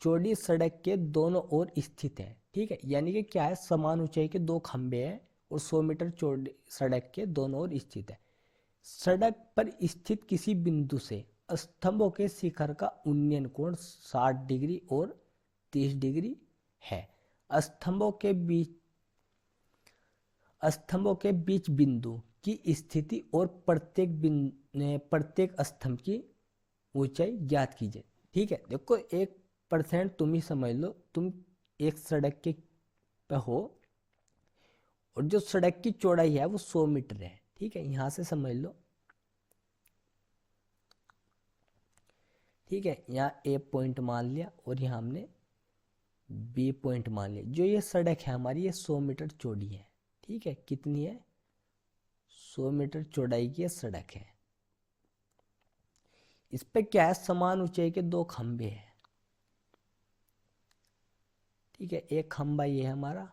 चौड़ी सड़क के दोनों ओर स्थित हैं। ठीक है, यानी कि क्या है, समान ऊंचाई के दो खंबे हैं और 100 मीटर चौड़ी सड़क के दोनों ओर स्थित है। सड़क पर स्थित किसी बिंदु से स्तंभों के शिखर का उन्नयन कोण 60 डिग्री और 30 डिग्री है। स्तंभों के बीच स्तंभों के बीच बिंदु की स्थिति और प्रत्येक स्तंभ की ऊंचाई ज्ञात कीजिए। ठीक है, देखो 1% तुम ही समझ लो, तुम एक सड़क के पे हो और जो सड़क की चौड़ाई है वो 100 मीटर है। ठीक है, यहां से समझ लो। ठीक है, यहाँ ए पॉइंट मान लिया और यहाँ हमने बी पॉइंट मान लिया। जो ये सड़क है हमारी, ये 100 मीटर चौड़ी है। ठीक है, कितनी है, 100 मीटर चौड़ाई की सड़क है। इस पे क्या है, समान ऊंचाई के दो खंबे हैं। ठीक है, एक खंबा ये है हमारा।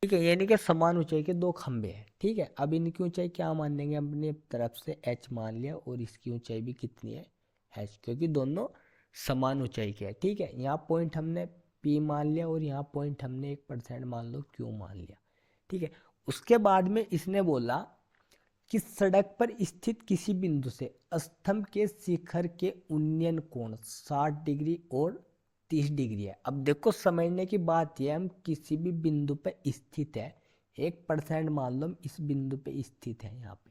ठीक है, यानी कि समान ऊंचाई के दो खंबे हैं। ठीक है, अब इनकी ऊंचाई क्या मान लेंगे, अपने तरफ से h मान लिया और इसकी ऊंचाई भी कितनी है, h, क्योंकि दोनों समान ऊंचाई के हैं। ठीक है, यहाँ पॉइंट हमने p मान लिया और यहाँ पॉइंट हमने 1% मान लो q मान लिया। ठीक है, उसके बाद में इसने बोला कि सड़क पर स्थित किसी बिंदु से स्तंभ के शिखर के उन्नयन कोण 60 डिग्री और 30 डिग्री है। अब देखो समझने की बात यह, हम किसी भी बिंदु पे स्थित है, 1% मान लो हम इस बिंदु पे स्थित है यहाँ पे।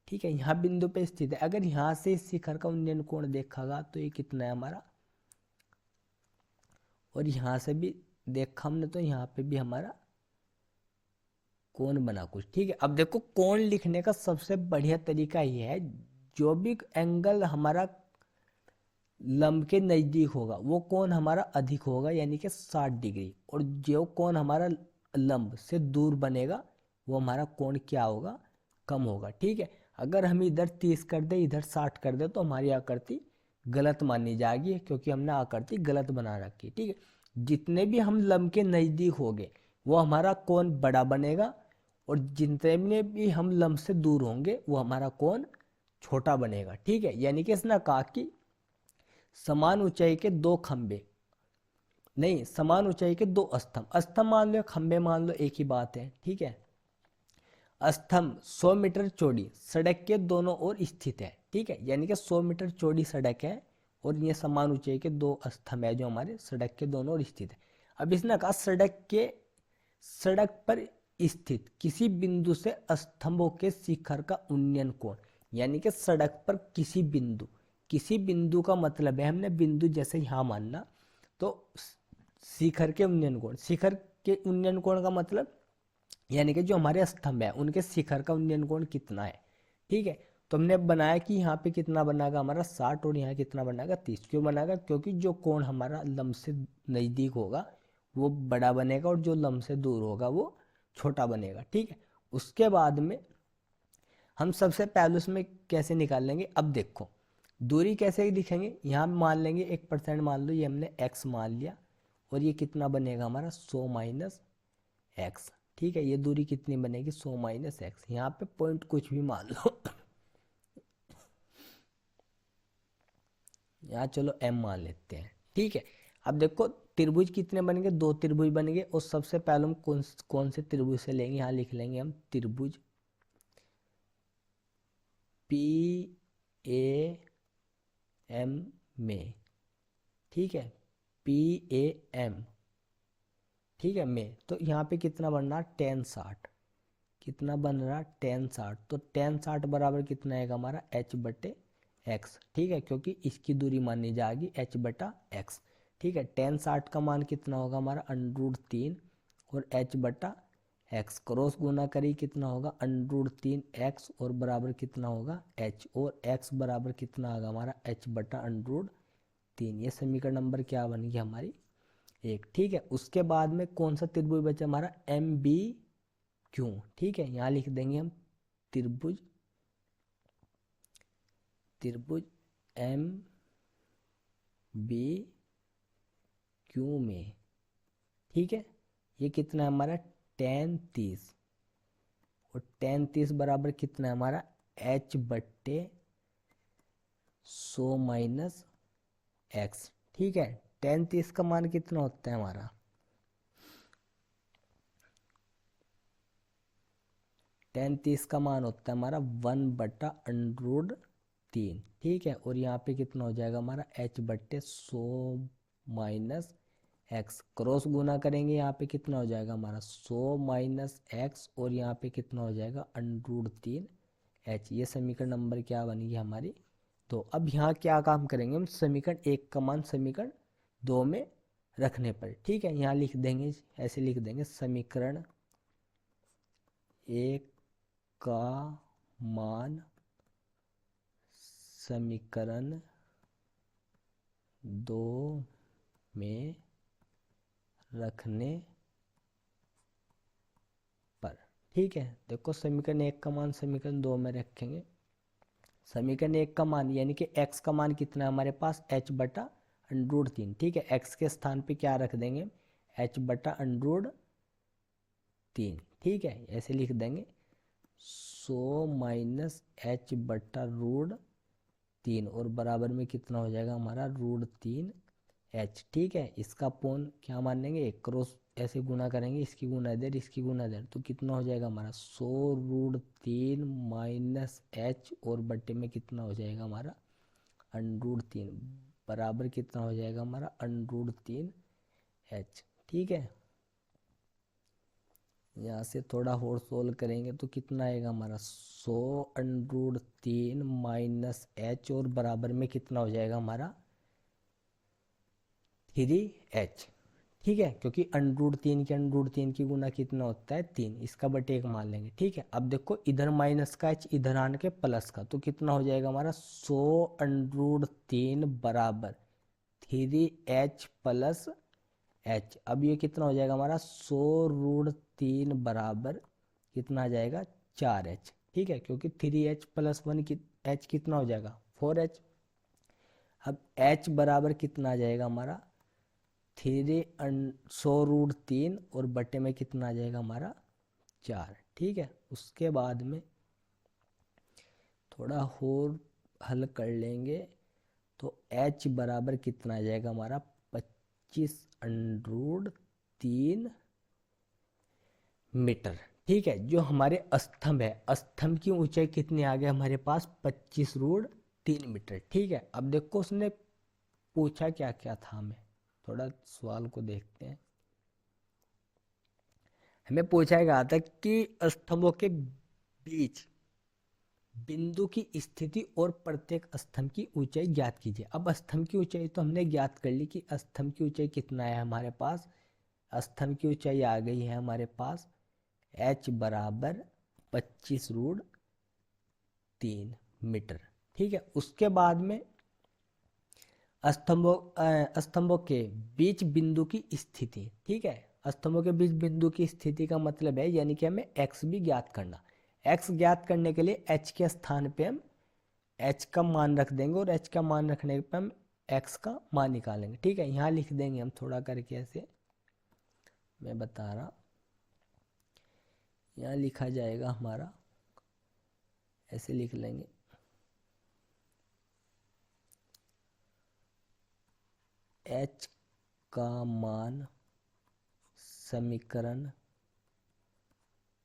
ठीक है, यहाँ बिंदु पे स्थित है, अगर यहाँ से इस शिखर का उन्नयन कोण देखागा तो ये कितना है हमारा, और यहाँ से भी देखा हमने तो यहाँ पे भी हमारा कोण बना कुछ। ठीक है, अब देखो कोण लिखने का सबसे बढ़िया तरीका ये है, जो भी एंगल हमारा लंब के नजदीक होगा वो कोण हमारा अधिक होगा, यानी कि 60 डिग्री, और जो कोण हमारा लंब से दूर बनेगा वो हमारा कोण क्या होगा, कम होगा। ठीक है, अगर हम इधर 30 कर दे, इधर 60 कर दे, तो हमारी आकृति गलत मानी जाएगी, क्योंकि हमने आकृति गलत बना रखी। ठीक है, जितने भी हम लंब के नजदीक होंगे वो हमारा कोण बड़ा बनेगा, और जितने भी हम लंब से दूर होंगे वो हमारा कोण छोटा बनेगा। ठीक है, यानी कि इसने कहा कि समान ऊंचाई के दो खंबे, नहीं, समान ऊंचाई के दो स्तंभ, स्तंभ मान लो खंबे मान लो, एक ही बात है। ठीक है, स्तंभ 100 मीटर चौड़ी सड़क के दोनों ओर स्थित है। ठीक है, यानी कि 100 मीटर चौड़ी सड़क है और ये समान ऊंचाई के दो स्तंभ है जो हमारे सड़क के दोनों ओर स्थित है। अब इसने कहा सड़क पर स्थित किसी बिंदु से स्तंभों के शिखर का उन्नयन कोण, यानी कि सड़क पर किसी बिंदु का मतलब है, हमने बिंदु जैसे यहाँ मानना, तो शिखर के उन्नयन कोण, शिखर के उन्नयन कोण का मतलब यानी कि जो हमारे स्तंभ है उनके शिखर का उन्नयन कोण कितना है। ठीक है, तो हमने बनाया कि यहाँ पे कितना बनेगा हमारा 60 और यहाँ कितना बनेगा 30। क्यों बनेगा, क्योंकि जो कोण हमारा लंब से नजदीक होगा वो बड़ा बनेगा और जो लंब से दूर होगा वो छोटा बनेगा। ठीक है, उसके बाद में हम सबसे पहले उसमें कैसे निकाल लेंगे, अब देखो दूरी कैसे दिखेंगे, यहाँ मान लेंगे 1% मान लो, ये हमने x मान लिया और ये कितना बनेगा हमारा 100 माइनस एक्स। ठीक है, ये दूरी कितनी बनेगी 100 माइनस एक्स, यहाँ पे पॉइंट कुछ भी मान लो यहाँ चलो m मान लेते हैं। ठीक है, अब देखो त्रिभुज कितने बनेंगे, दो त्रिभुज बनेंगे, और सबसे पहले हम कौन से त्रिभुज से लेंगे, यहाँ लिख लेंगे हम त्रिभुज पी ए एम में। ठीक है, PAM, ठीक है, में, तो यहाँ पे कितना बन रहा, tan 60, कितना बन रहा, tan 60, तो tan 60 बराबर कितना आएगा हमारा h/x, ठीक है, क्योंकि इसकी दूरी मानी जाएगी h/x, ठीक है। tan 60 का मान कितना होगा हमारा √3 और h/x क्रॉस गुना करी कितना होगा √3x और बराबर कितना होगा h, और x बराबर कितना आएगा हमारा h/√3। ये समीकरण नंबर क्या बन गया हमारी 1, ठीक है। उसके बाद में कौन सा त्रिभुज बचा हमारा MBQ, ठीक है, यहाँ लिख देंगे हम त्रिभुज MBQ में, ठीक है, ये कितना है हमारा tan 30, और tan 30 बराबर कितना है हमारा h/100 - x, ठीक है। tan 30 का मान कितना होता है हमारा, tan 30 का मान होता है हमारा 1/√3, ठीक है, और यहाँ पे कितना हो जाएगा हमारा h/100 - x क्रॉस गुना करेंगे, यहाँ पे कितना हो जाएगा हमारा 100 - x और यहाँ पे कितना हो जाएगा √3h। ये समीकरण नंबर क्या बनेगी हमारी, तो अब यहाँ क्या काम करेंगे हम, समीकरण 1 का मान समीकरण 2 में रखने पर, ठीक है, यहाँ लिख देंगे, ऐसे लिख देंगे समीकरण 1 का मान समीकरण 2 में रखने पर, ठीक है। देखो समीकरण 1 का मान समीकरण 2 में रखेंगे, समीकरण 1 का मान यानी कि x का मान कितना है हमारे पास h/√3, ठीक है, x के स्थान पे क्या रख देंगे h/√3, ठीक है, ऐसे लिख देंगे 100 - h/√3 और बराबर में कितना हो जाएगा हमारा √3h, ठीक है। इसका पौन क्या मानेंगे, एक क्रॉस ऐसे गुना करेंगे, इसकी गुना इधर इसकी गुना इधर, तो कितना हो जाएगा हमारा 100√3 - h और बट्टे में कितना हो जाएगा हमारा √3 बराबर कितना हो जाएगा हमारा √3h, ठीक है। यहाँ से थोड़ा और सोल्व करेंगे तो कितना आएगा हमारा 100√3 - h और बराबर में कितना हो जाएगा हमारा 3h, ठीक है, क्योंकि √3 की गुना कितना होता है 3, इसका बटे 1 मान लेंगे, ठीक है। अब देखो इधर माइनस का h इधर आने के प्लस का, तो कितना हो जाएगा हमारा 100√3 बराबर 3h + h। अब ये कितना हो जाएगा हमारा 100√3 बराबर कितना आ जाएगा 4h, ठीक है, क्योंकि 3h + 1 h कितना हो जाएगा 4h। अब h बराबर कितना आ जाएगा हमारा 100√3 और बटे में कितना आ जाएगा हमारा 4, ठीक है। उसके बाद में थोड़ा और हल कर लेंगे तो h बराबर कितना आ जाएगा हमारा 25√3 मीटर, ठीक है। जो हमारे स्तंभ है, स्तंभ की ऊंचाई कितनी आ गई हमारे पास 25√3 मीटर, ठीक है। अब देखो उसने पूछा क्या क्या था, हमें थोड़ा सवाल को देखते हैं। हमें पूछा गया था कि स्तंभों के बीच बिंदु की स्थिति और प्रत्येक स्तंभ की ऊंचाई ज्ञात कीजिए। अब स्तंभ की ऊंचाई तो हमने ज्ञात कर ली कि स्तंभ की ऊंचाई कितना है हमारे पास, स्तंभ की ऊंचाई आ गई है हमारे पास h बराबर 25√3 मीटर, ठीक है। उसके बाद में स्तंभों के बीच बिंदु की स्थिति, ठीक है, स्तंभों के बीच बिंदु की स्थिति का मतलब है यानी कि हमें x भी ज्ञात करना। x ज्ञात करने के लिए h के स्थान पे हम h का मान रख देंगे और h का मान रखने पे हम x का मान निकालेंगे, ठीक है। यहाँ लिख देंगे हम थोड़ा करके, ऐसे मैं बता रहा, यहाँ लिखा जाएगा हमारा, ऐसे लिख लेंगे h का मान समीकरण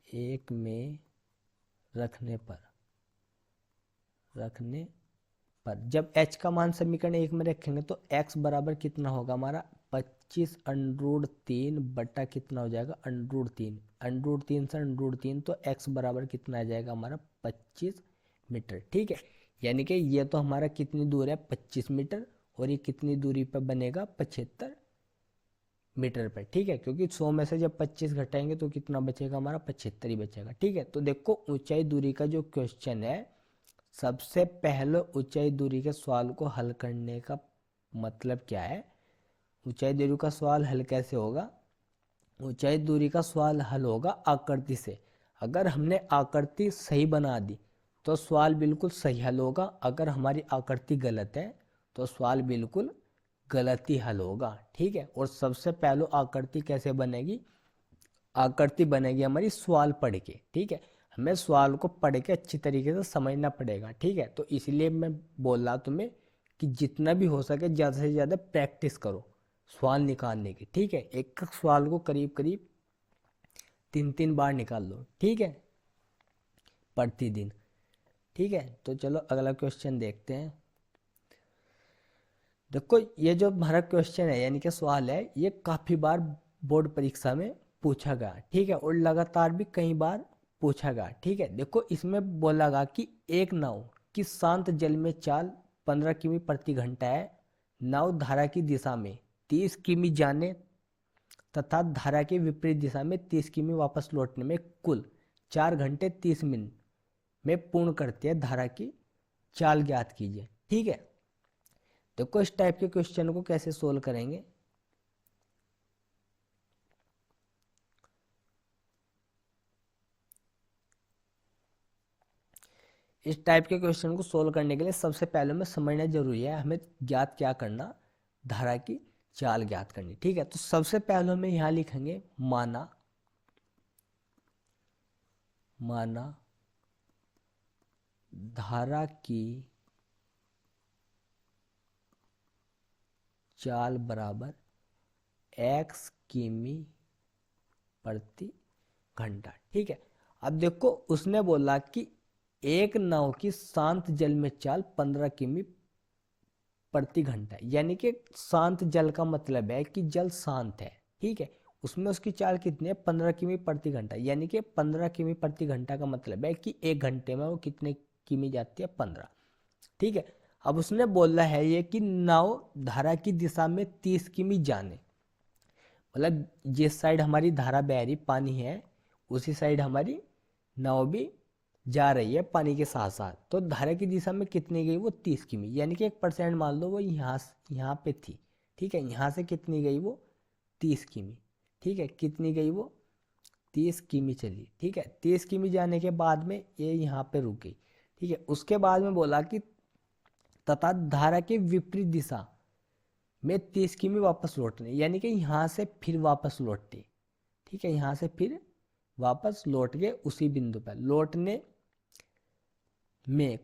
1 में रखने पर जब h का मान समीकरण 1 में रखेंगे तो x बराबर कितना होगा हमारा 25√3 बटा कितना हो जाएगा, √3। √3 से √3 तो x बराबर कितना आ जाएगा हमारा 25 मीटर। ठीक है, यानी कि ये तो हमारा कितनी दूर है 25 मीटर, और ये कितनी दूरी पर बनेगा 75 मीटर पर। ठीक है, क्योंकि 100 में से जब 25 घटाएंगे तो कितना बचेगा हमारा 75 ही बचेगा। ठीक है, तो देखो ऊंचाई दूरी का जो क्वेश्चन है, सबसे पहले ऊंचाई दूरी के सवाल को हल करने का मतलब क्या है। ऊंचाई दूरी का सवाल हल कैसे होगा, ऊंचाई दूरी का सवाल हल होगा आकृति से। अगर हमने आकृति सही बना दी तो सवाल बिल्कुल सही हल होगा, अगर हमारी आकृति गलत है तो सवाल बिल्कुल गलत ही हल होगा। ठीक है, और सबसे पहले आकृति कैसे बनेगी, आकृति बनेगी हमारी सवाल पढ़ के। ठीक है, हमें सवाल को पढ़ के अच्छी तरीके से समझना पड़ेगा। ठीक है, तो इसलिए मैं बोल रहा तुम्हें कि जितना भी हो सके ज़्यादा से ज़्यादा प्रैक्टिस करो सवाल निकालने की। ठीक है, एक एक सवाल को करीब करीब 3-3 बार निकाल लो। ठीक है, प्रतिदिन। ठीक है, तो चलो अगला क्वेश्चन देखते हैं। देखो ये जो हमारा क्वेश्चन है यानी कि सवाल है, ये काफ़ी बार बोर्ड परीक्षा में पूछा गया। ठीक है, और लगातार भी कई बार पूछा गया। ठीक है, देखो इसमें बोला गया कि एक नाव की शांत जल में चाल 15 किमी प्रति घंटा है। नाव धारा की दिशा में 30 किमी जाने तथा धारा के विपरीत दिशा में 30 किमी वापस लौटने में कुल 4 घंटे 30 मिनट में पूर्ण करती है। धारा की चाल ज्ञात कीजिए। ठीक है, देखो इस टाइप के क्वेश्चन को कैसे सोल्व करेंगे। इस टाइप के क्वेश्चन को सोल्व करने के लिए सबसे पहले में समझना जरूरी है, हमें ज्ञात क्या करना, धारा की चाल ज्ञात करनी। ठीक है, तो सबसे पहले हमें यहाँ लिखेंगे माना, माना धारा की चाल बराबर x किमी प्रति घंटा। ठीक है, अब देखो उसने बोला कि एक नाव की शांत जल में चाल 15 किमी प्रति घंटा, यानी कि शांत जल का मतलब है कि जल शांत है। ठीक है, उसमें उसकी चाल कितनी है 15 किमी प्रति घंटा, यानी कि 15 किमी प्रति घंटा का मतलब है कि एक घंटे में वो कितने किमी जाती है 15। ठीक है, अब उसने बोला है ये कि नाव धारा की दिशा में 30 किमी जाने, मतलब जिस साइड हमारी धारा बह रही पानी है उसी साइड हमारी नाव भी जा रही है पानी के साथ साथ। तो धारा की दिशा में कितनी गई वो 30 किमी, यानी कि 1% मान लो वो यहाँ पे थी। ठीक है, यहाँ से कितनी गई वो 30 किमी। ठीक है, कितनी गई वो 30 किमी चली। ठीक है, 30 किमी जाने के बाद में ये यहाँ पे रुक गई। ठीक है, उसके बाद में बोला कि तथा धारा के विपरीत दिशा में 30 किमी वापस लौटने, यानी कि यहाँ से फिर वापस लौटती। ठीक है, यहाँ से फिर वापस लौट के उसी बिंदु पर लौटने में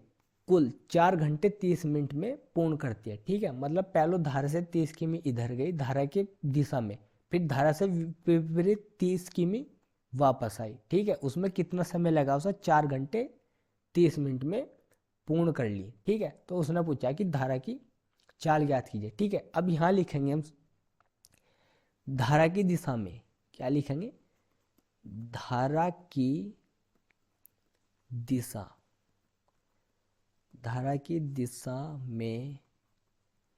कुल 4 घंटे 30 मिनट में पूर्ण करती है। ठीक है, मतलब पहले धारा से 30 किमी इधर गई धारा की दिशा में, फिर धारा से विपरीत 30 किमी वापस आई। ठीक है, उसमें कितना समय लगा उसे 4 घंटे 30 मिनट में पूर्ण कर ली। ठीक है, तो उसने पूछा कि धारा की चाल ज्ञात कीजिए। ठीक है, अब यहाँ लिखेंगे हम धारा की दिशा में, क्या लिखेंगे, धारा की दिशा, धारा की दिशा में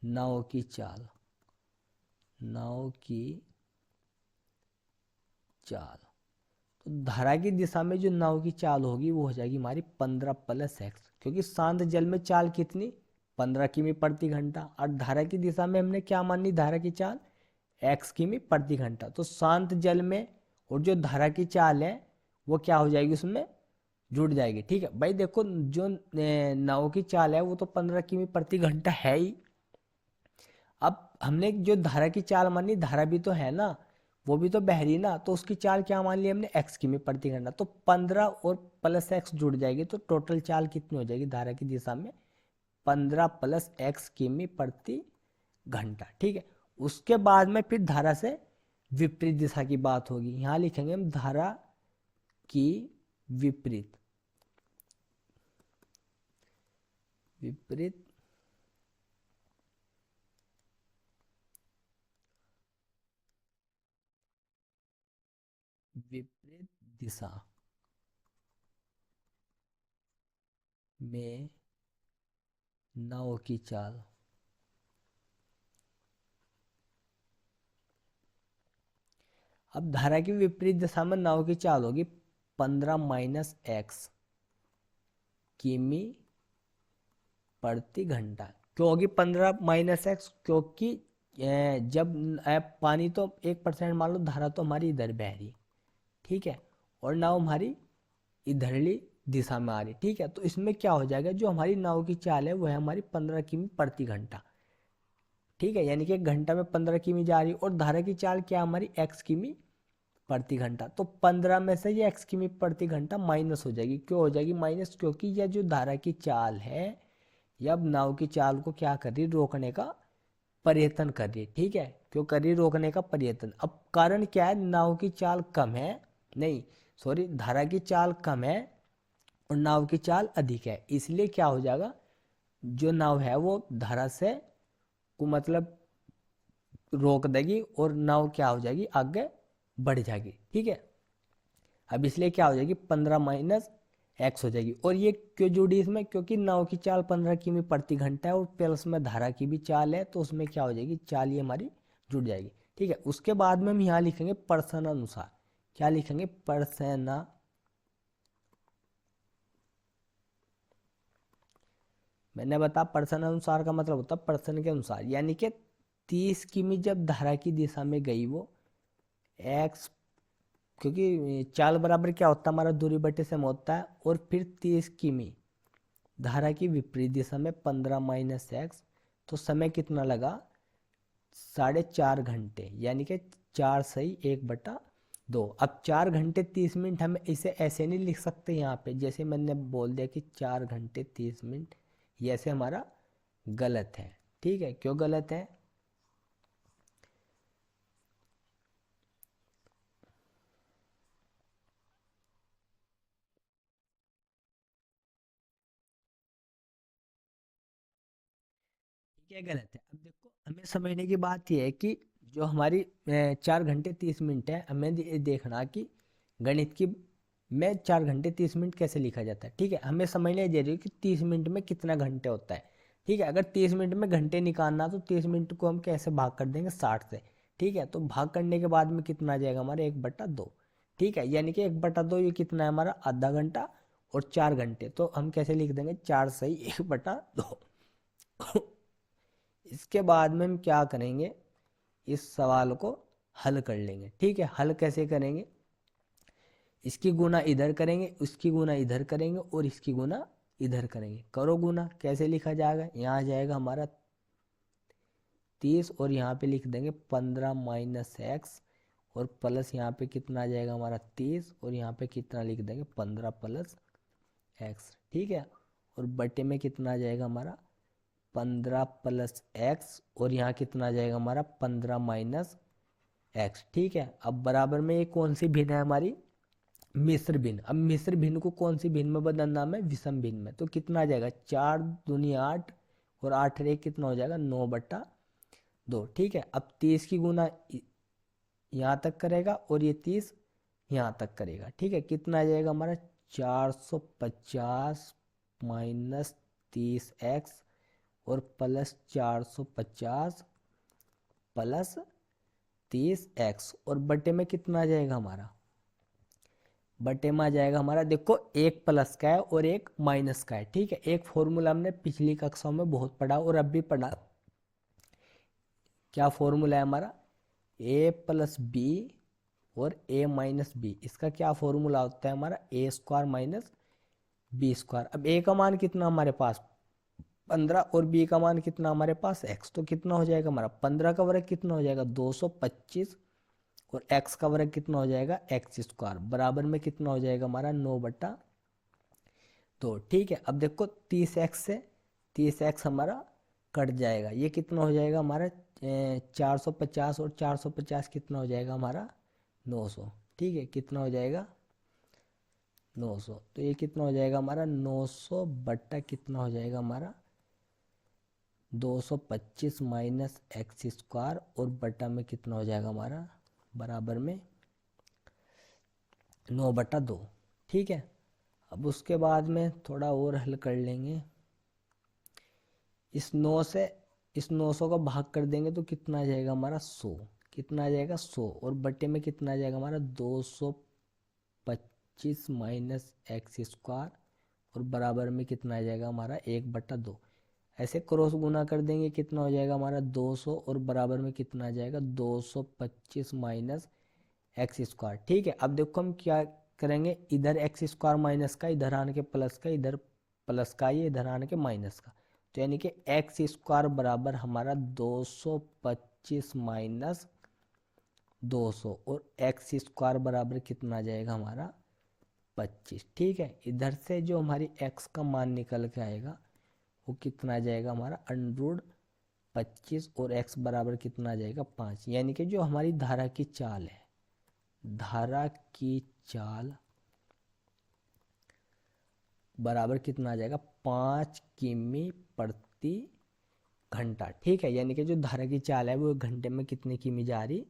नाव की चाल, नाव की चाल। तो धारा की दिशा में जो नाव की चाल होगी वो हो जाएगी हमारी 15 + x, क्योंकि शांत जल में चाल कितनी 15 किमी प्रति घंटा, और धारा की दिशा में हमने क्या मानी धारा की चाल x किमी प्रति घंटा। तो शांत जल में और जो धारा की चाल है वो क्या हो जाएगी उसमें जुड़ जाएगी। ठीक है भाई, देखो जो नाव की चाल है वो तो 15 किमी प्रति घंटा है ही। अब हमने जो धारा की चाल मानी, धारा भी तो है ना, वो भी तो बह रही ना, तो उसकी चाल क्या मान ली हमने x किमी प्रति घंटा, तो 15 और +x जुड़ जाएगी तो टोटल चाल कितनी हो जाएगी धारा की दिशा में 15 + x किमी प्रति घंटा। ठीक है, उसके बाद में फिर धारा से विपरीत दिशा की बात होगी, यहाँ लिखेंगे हम धारा की विपरीत, विपरीत विपरीत दिशा में नाव की चाल। अब धारा की विपरीत दिशा में नाव की चाल होगी 15 - किमी प्रति घंटा। क्यों होगी 15 - क्योंकि जब पानी तो 1% मान लो, धारा तो हमारी इधर बह रही, ठीक है, और नाव हमारी इधरली दिशा में आ रही, ठीक है। तो इसमें क्या हो जाएगा, जो हमारी नाव की चाल है वो है हमारी 15 किमी प्रति घंटा, ठीक है, यानी कि 1 घंटा में 15 किमी जा रही, और धारा की चाल क्या हमारी x किमी प्रति घंटा। तो 15 में से ये x किमी प्रति घंटा माइनस हो जाएगी। क्यों हो जाएगी माइनस, क्योंकि यह जो धारा की चाल है, यह अब नाव की चाल को क्या कर रही, रोकने का प्रयत्न कर रही है, ठीक है। क्यों कर रही, रोकने का प्रयत्न। अब कारण क्या है, नाव की चाल कम है, नहीं सॉरी, धारा की चाल कम है और नाव की चाल अधिक है, इसलिए क्या हो जाएगा, जो नाव है वो धारा से को मतलब रोक देगी और नाव क्या हो जाएगी, आगे बढ़ जाएगी, ठीक है। अब इसलिए क्या हो जाएगी, 15 - x हो जाएगी। और ये क्यों जुड़ी इसमें, क्योंकि नाव की चाल 15 किमी प्रति घंटा है और प्लस में धारा की भी चाल है, तो उसमें क्या हो जाएगी, चाल ये हमारी जुड़ जाएगी, ठीक है। उसके बाद में हम यहाँ लिखेंगे प्रश्नानुसार। क्या लिखेंगे, प्रश्न, मैंने बताया प्रश्नानुसार का मतलब होता है प्रश्न के अनुसार, यानी कि 30 किमी जब धारा की दिशा में गई वो एक्स, क्योंकि चाल बराबर क्या होता है हमारा, दूरी बटे समय होता है, और फिर 30 किमी धारा की विपरीत दिशा में 15 - x, तो समय कितना लगा, 4.5 घंटे, यानी कि 4 सही 1/2। अब 4 घंटे 30 मिनट हम इसे ऐसे नहीं लिख सकते यहाँ पे, जैसे मैंने बोल दिया कि 4 घंटे 30 मिनट, ये ऐसे हमारा गलत है, ठीक है। क्यों गलत है, क्या गलत है। अब देखो, हमें समझने की बात यह है कि जो हमारी 4 घंटे 30 मिनट है, हमें ये देखना कि गणित की में 4 घंटे 30 मिनट कैसे लिखा जाता है, ठीक है। हमें समझने दे रही है कि 30 मिनट में कितना घंटे होता है, ठीक है। अगर 30 मिनट में घंटे निकालना, तो 30 मिनट को हम कैसे भाग कर देंगे, 60 से, ठीक है। तो भाग करने के बाद में कितना आ जाएगा हमारा, 1/2, ठीक है। यानी कि 1/2 ये कितना है हमारा, आधा घंटा, और 4 घंटे, तो हम कैसे लिख देंगे, 4 सही 1/2। इसके बाद में हम क्या करेंगे, इस सवाल को हल कर लेंगे, ठीक है। हल कैसे करेंगे, इसकी गुना इधर करेंगे, उसकी गुना इधर करेंगे, और इसकी गुना इधर करेंगे। करो गुना, कैसे लिखा जाएगा, यहाँ आ जाएगा हमारा 30, और यहाँ पे लिख देंगे 15 - x, और प्लस यहाँ पे कितना आ जाएगा हमारा 30, और यहाँ पे कितना लिख देंगे 15 + x, ठीक है। और बटे में कितना आ जाएगा हमारा 15 + x, और यहाँ कितना आ जाएगा हमारा 15 - x, ठीक है। अब बराबर में ये कौन सी भिन्न है हमारी, मिश्र भिन्न। अब मिश्र भिन्न को कौन सी भिन्न में बदलना है, विषम भिन्न में। तो कितना आ जाएगा, 4 दूनी 8, और 8 कितना हो जाएगा 9/2, ठीक है। अब 30 की गुना यहाँ तक करेगा, और ये 30 यहाँ तक करेगा, ठीक है। कितना आ जाएगा हमारा 450 - 30x, और प्लस 450 प्लस 30x, और बटे में कितना आ जाएगा हमारा, बटे में आ जाएगा हमारा, देखो एक प्लस का है और एक माइनस का है, ठीक है। एक फॉर्मूला हमने पिछली कक्षाओं में बहुत पढ़ा और अब भी पढ़ा। क्या फॉर्मूला है हमारा, a + b और a - b, इसका क्या फॉर्मूला होता है हमारा, a² - b²। अब a का मान कितना हमारे पास 15, और b का मान कितना हमारे पास x, तो कितना हो जाएगा हमारा 15 का वर्ग कितना हो जाएगा 225, और x का वर्ग कितना हो जाएगा x², बराबर में कितना हो जाएगा हमारा 9/2, ठीक है। अब देखो 30x से 30x हमारा कट जाएगा, ये कितना हो जाएगा हमारा 450, और 450 कितना हो जाएगा हमारा 900, ठीक है। कितना हो जाएगा 900, तो ये कितना हो जाएगा हमारा 900 बट्टा कितना हो जाएगा हमारा 225 - x², और बटा में कितना हो जाएगा हमारा, बराबर में 9/2। ठीक है, अब उसके बाद में थोड़ा और हल कर लेंगे। इस 9 से इस 900 का भाग कर देंगे तो कितना आ जाएगा हमारा 100। कितना आ जाएगा 100, और बटे में कितना आ जाएगा हमारा 225 माइनस एक्स स्क्वायर, और बराबर में कितना आ जाएगा हमारा 1/2। ऐसे क्रॉस गुना कर देंगे, कितना हो जाएगा हमारा 200, और बराबर में कितना आ जाएगा 225 माइनस एक्स स्क्वायर। ठीक है, अब देखो हम क्या करेंगे, इधर एक्स स्क्वायर माइनस का, इधर आने के प्लस का, इधर प्लस का, ये इधर आने के माइनस का, तो यानी कि एक्स स्क्वायर बराबर हमारा 225 माइनस 200, और एक्स स्क्वायर बराबर कितना आ जाएगा हमारा 25। ठीक है, इधर से जो हमारी एक्स का मान निकल के आएगा वो कितना आ जाएगा हमारा √25, और एक्स बराबर कितना आ जाएगा 5। यानी कि जो हमारी धारा की चाल है, धारा की चाल बराबर कितना आ जाएगा 5 किमी प्रति घंटा। ठीक है, यानी कि जो धारा की चाल है वो एक घंटे में कितनी किमी जा रही,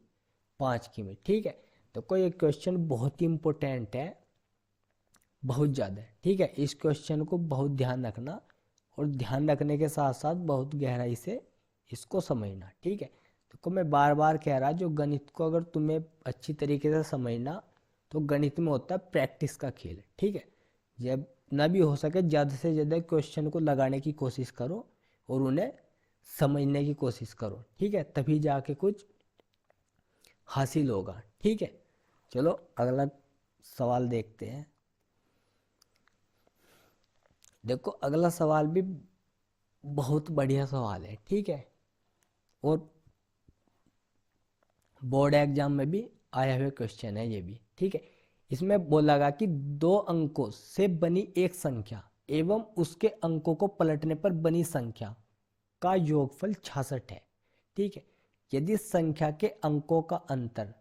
5 किमी। ठीक है, तो कोई एक क्वेश्चन बहुत ही इंपॉर्टेंट है, बहुत ज़्यादा। ठीक है, इस क्वेश्चन को बहुत ध्यान रखना, और ध्यान रखने के साथ साथ बहुत गहराई से इसको समझना। ठीक है, तो मैं बार बार कह रहा, जो गणित को अगर तुम्हें अच्छी तरीके से समझना, तो गणित में होता है प्रैक्टिस का खेल। ठीक है, जब ना भी हो सके ज़्यादा से ज़्यादा क्वेश्चन को लगाने की कोशिश करो और उन्हें समझने की कोशिश करो। ठीक है, तभी जाके कुछ हासिल होगा। ठीक है, चलो अगला सवाल देखते हैं। देखो अगला सवाल भी बहुत बढ़िया सवाल है। ठीक है, और बोर्ड एग्जाम में भी आया हुआ क्वेश्चन है ये भी। ठीक है, इसमें बोला गया कि 2 अंकों से बनी एक संख्या एवं उसके अंकों को पलटने पर बनी संख्या का योगफल 66 है। ठीक है, यदि संख्या के अंकों का अंतर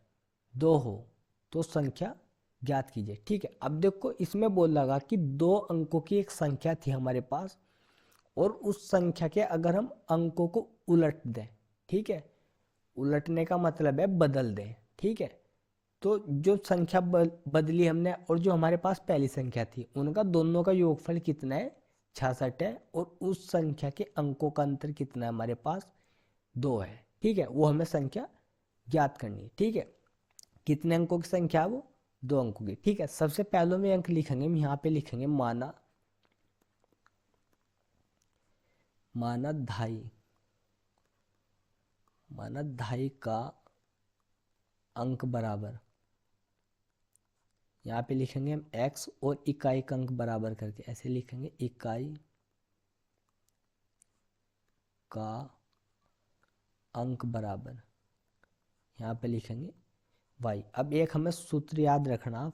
2 हो तो संख्या ज्ञात कीजिए। ठीक है, अब देखो इसमें बोल लगा कि 2 अंकों की एक संख्या थी हमारे पास, और उस संख्या के अगर हम अंकों को उलट दें, ठीक है, उलटने का मतलब है बदल दें। ठीक है, तो जो संख्या बदली हमने, और जो हमारे पास पहली संख्या थी, उनका दोनों का योगफल कितना है 66 है, और उस संख्या के अंकों का अंतर कितना है हमारे पास 2 है। ठीक है, वो हमें संख्या ज्ञात करनी है। ठीक है, कितने अंकों की संख्या है वो 2 अंकों की। ठीक है, सबसे पहले में अंक लिखेंगे, हम यहाँ पे लिखेंगे माना धाई का अंक बराबर, यहाँ पे लिखेंगे हम x, और इकाई का अंक बराबर करके ऐसे लिखेंगे, इकाई का अंक बराबर, यहाँ पे लिखेंगे y। अब एक हमें सूत्र याद रखना,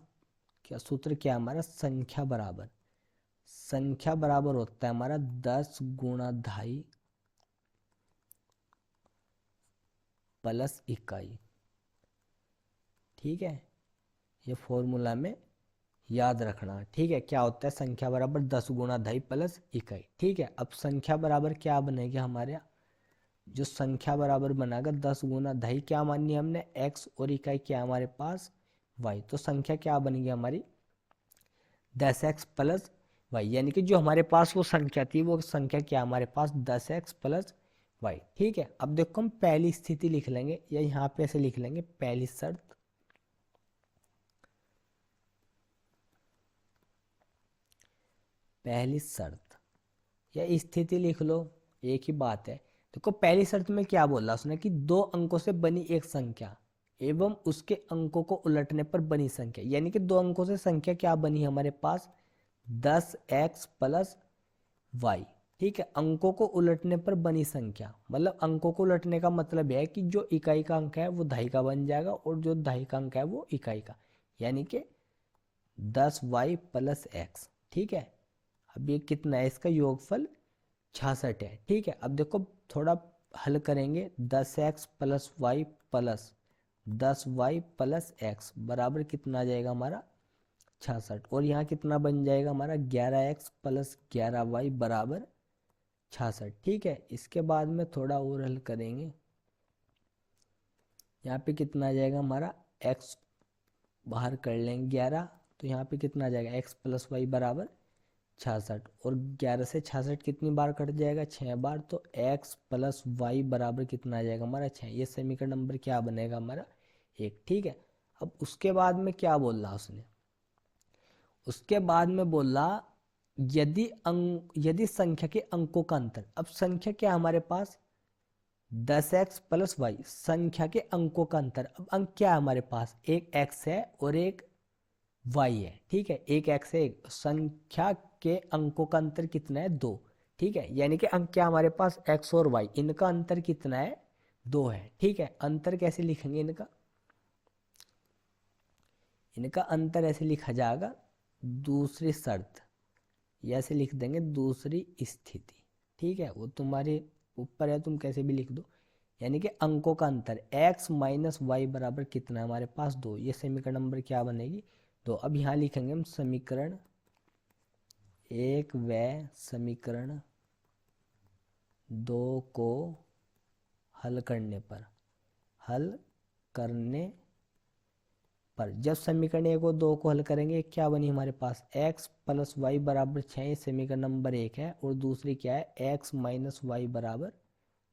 क्या सूत्र, क्या हमारा संख्या बराबर होता है हमारा 10 गुणा धाई प्लस इकाई। ठीक है, ये फॉर्मूला में याद रखना। ठीक है, क्या होता है संख्या बराबर 10 गुणा धाई प्लस इकाई। ठीक है, अब संख्या बराबर क्या बनेगा हमारे, जो संख्या बराबर बनाकर 10 गुना धाई क्या मानी हमने x, और इकाई क्या हमारे पास y, तो संख्या क्या बनेगी हमारी 10x प्लस y। यानी कि जो हमारे पास वो संख्या थी, वो संख्या क्या हमारे पास 10x प्लस y। ठीक है, अब देखो हम पहली स्थिति लिख लेंगे, या यहाँ पे ऐसे लिख लेंगे, पहली शर्त या स्थिति लिख लो, एक ही बात है। देखो पहली शर्त में क्या बोला उसने कि 2 अंकों से बनी एक संख्या एवं उसके अंकों को उलटने पर बनी संख्या, यानी कि 2 अंकों से संख्या क्या बनी हमारे पास 10x प्लस y। ठीक है, अंकों को उलटने पर बनी संख्या, मतलब अंकों को उलटने का मतलब है कि जो इकाई का अंक है वो दहाई का बन जाएगा, और जो दहाई का अंक है वो इकाई का, यानी कि 10y प्लस x। ठीक है, अब ये कितना है, इसका योगफल 66 है। ठीक है, अब देखो थोड़ा हल करेंगे, 10x plus Y plus 10y plus X बराबर कितना आ जाएगा हमारा 66, और यहाँ कितना बन जाएगा हमारा 11x प्लस 11y बराबर 66। ठीक है, इसके बाद में थोड़ा और हल करेंगे, यहाँ पे कितना आ जाएगा हमारा x बाहर कर लेंगे 11, तो यहाँ पे कितना आ जाएगा x प्लस वाई बराबर 66, और 11 से 66 कितनी बार कट जाएगा, 6 बार, तो x प्लस वाई बराबर कितना आ जाएगा हमारा 6। ये समीकरण नंबर क्या बनेगा हमारा 1। ठीक है, अब उसके बाद में क्या बोल रहा उसने, उसके बाद में बोल रहा यदि संख्या के अंकों का अंतर, अब संख्या क्या है हमारे पास 10x प्लस वाई, संख्या के अंकों का अंतर, अब अंक क्या है हमारे पास, एक x है और एक y है। ठीक है, एक x है, एक संख्या के अंकों का अंतर कितना है 2। ठीक है, यानी कि अंक क्या हमारे पास x और y, इनका अंतर कितना है 2 है। ठीक है, अंतर कैसे लिखेंगे इनका, इनका अंतर ऐसे लिखा जाएगा दूसरी शर्त, या ऐसे लिख देंगे दूसरी स्थिति। ठीक है, वो तुम्हारे ऊपर है, तुम कैसे भी लिख दो। यानी कि अंकों का अंतर x माइनस वाई बराबर कितना है हमारे पास 2। ये समीकरण नंबर क्या बनेगी 2। अब यहाँ लिखेंगे हम समीकरण 1 व समीकरण 2 को हल करने पर जब समीकरण 1 और 2 को हल करेंगे क्या बनी हमारे पास x प्लस वाई बराबर 6, ये समीकरण नंबर 1 है, और दूसरी क्या है x माइनस वाई बराबर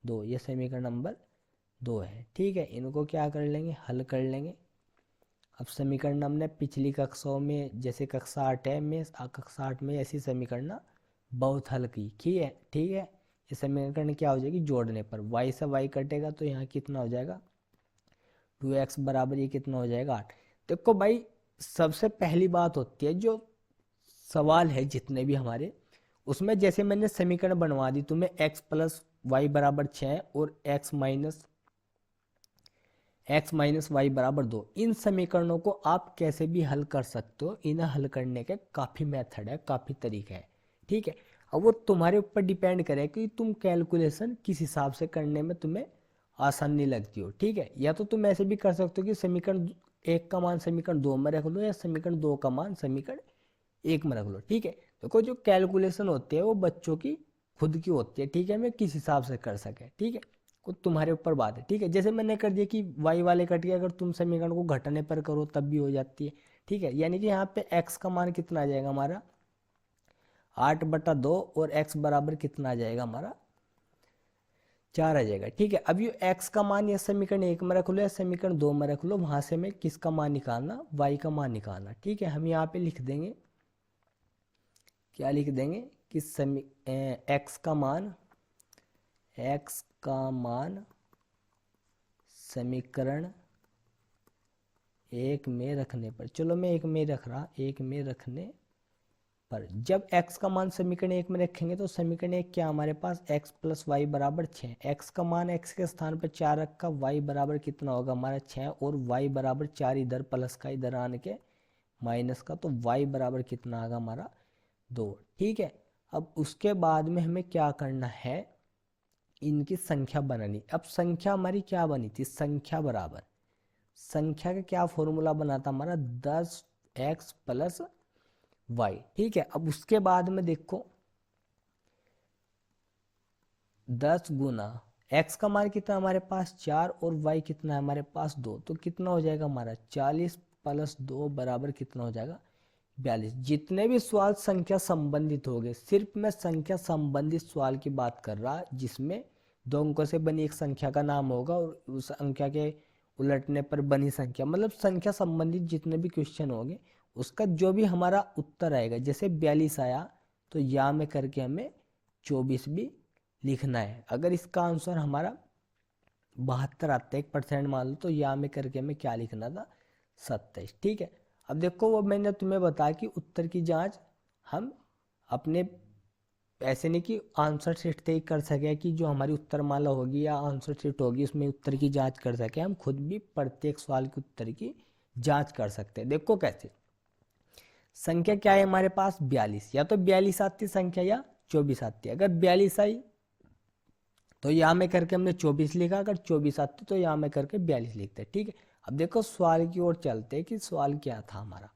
2, ये समीकरण नंबर 2 है। ठीक है, इनको क्या कर लेंगे, हल कर लेंगे। अब समीकरण हमने पिछली कक्षाओं में, जैसे कक्षा 8 है में, कक्षा 8 में ऐसी समीकरण बहुत हल की। ठीक है, ठीक है, ये समीकरण क्या हो जाएगी जोड़ने पर y से y कटेगा, तो यहाँ कितना हो जाएगा 2x बराबर ये कितना हो जाएगा 8। देखो भाई, सबसे पहली बात होती है जो सवाल है जितने भी हमारे, उसमें जैसे मैंने समीकरण बनवा दी तुम्हें x प्लस वाई बराबर 6 और x माइनस वाई बराबर 2, इन समीकरणों को आप कैसे भी हल कर सकते हो। इन्हें हल करने के काफ़ी मेथड है, काफ़ी तरीके हैं। ठीक है, अब वो तुम्हारे ऊपर डिपेंड करे कि तुम कैलकुलेशन किस हिसाब से करने में तुम्हें आसानी लगती हो। ठीक है, या तो तुम ऐसे भी कर सकते हो कि समीकरण 1 का मान समीकरण 2 में रख लो, या समीकरण 2 का मान समीकरण 1 में रख लो। ठीक है, देखो जो कैलकुलेशन होती है वो बच्चों की खुद की होती है। ठीक है, मैं किस हिसाब से कर सके। ठीक है, वो तुम्हारे ऊपर बात है। ठीक है, जैसे मैंने कर दिया कि वाई वाले कट गया, अगर तुम समीकरण को घटाने पर करो तब भी हो जाती है। ठीक है, यानी कि यहाँ पे x का मान कितना आ जाएगा हमारा 8/2, और x बराबर कितना आ जाएगा हमारा 4 आ जाएगा। ठीक है, अब ये x का मान या समीकरण 1 में रख लो या समीकरण 2 में रख लो, वहां से हमें किसका मान निकालना, y का मान निकालना। ठीक है, हम यहाँ पे लिख देंगे, क्या लिख देंगे कि x का मान समीकरण 1 में रखने पर, चलो मैं 1 में रख रहा, 1 में रखने पर जब x का मान समीकरण 1 में रखेंगे तो समीकरण 1 क्या हमारे पास x प्लस वाई बराबर 6, x का मान x के स्थान पर 4 रखा, y बराबर कितना होगा हमारा 6, और y बराबर 4 इधर प्लस का इधर आने के माइनस का, तो y बराबर कितना आएगा हमारा 2। ठीक है, अब उसके बाद में हमें क्या करना है, इनकी संख्या बनानी। अब संख्या हमारी क्या बनी थी, संख्या बराबर, संख्या का क्या फॉर्मूला बना था हमारा 10x प्लस वाई। ठीक है, अब उसके बाद में देखो 10 गुना x का मान कितना हमारे पास 4 और y कितना है हमारे पास 2, तो कितना हो जाएगा हमारा 40 प्लस 2 बराबर कितना हो जाएगा 42। जितने भी सवाल संख्या संबंधित हो गए, सिर्फ मैं संख्या संबंधित सवाल की बात कर रहा, जिसमें 2 अंकों से बनी एक संख्या का नाम होगा और उस संख्या के उलटने पर बनी संख्या, मतलब संख्या संबंधित जितने भी क्वेश्चन होंगे उसका जो भी हमारा उत्तर आएगा, जैसे 42 आया तो या में करके हमें 24 भी लिखना है। अगर इसका आंसर हमारा 72 आता है 1% मान लो, तो या में करके हमें क्या लिखना था 27। ठीक है, अब देखो वो मैंने तुम्हें बताया कि उत्तर की जांच हम अपने ऐसे नहीं कि आंसर शीट से ही कर सके, कि जो हमारी उत्तर माला होगी या आंसर शीट होगी उसमें उत्तर की जांच कर सके, हम खुद भी प्रत्येक सवाल के उत्तर की जांच कर सकते हैं। देखो कैसे, संख्या क्या है हमारे पास 42, या तो 42 आती संख्या या 24 आती है। अगर 42 आई तो यहाँ में करके हमने 24 लिखा, अगर 24 आती तो यहाँ में करके 42 लिखते। ठीक है, अब देखो सवाल की ओर चलते हैं कि सवाल क्या था हमारा।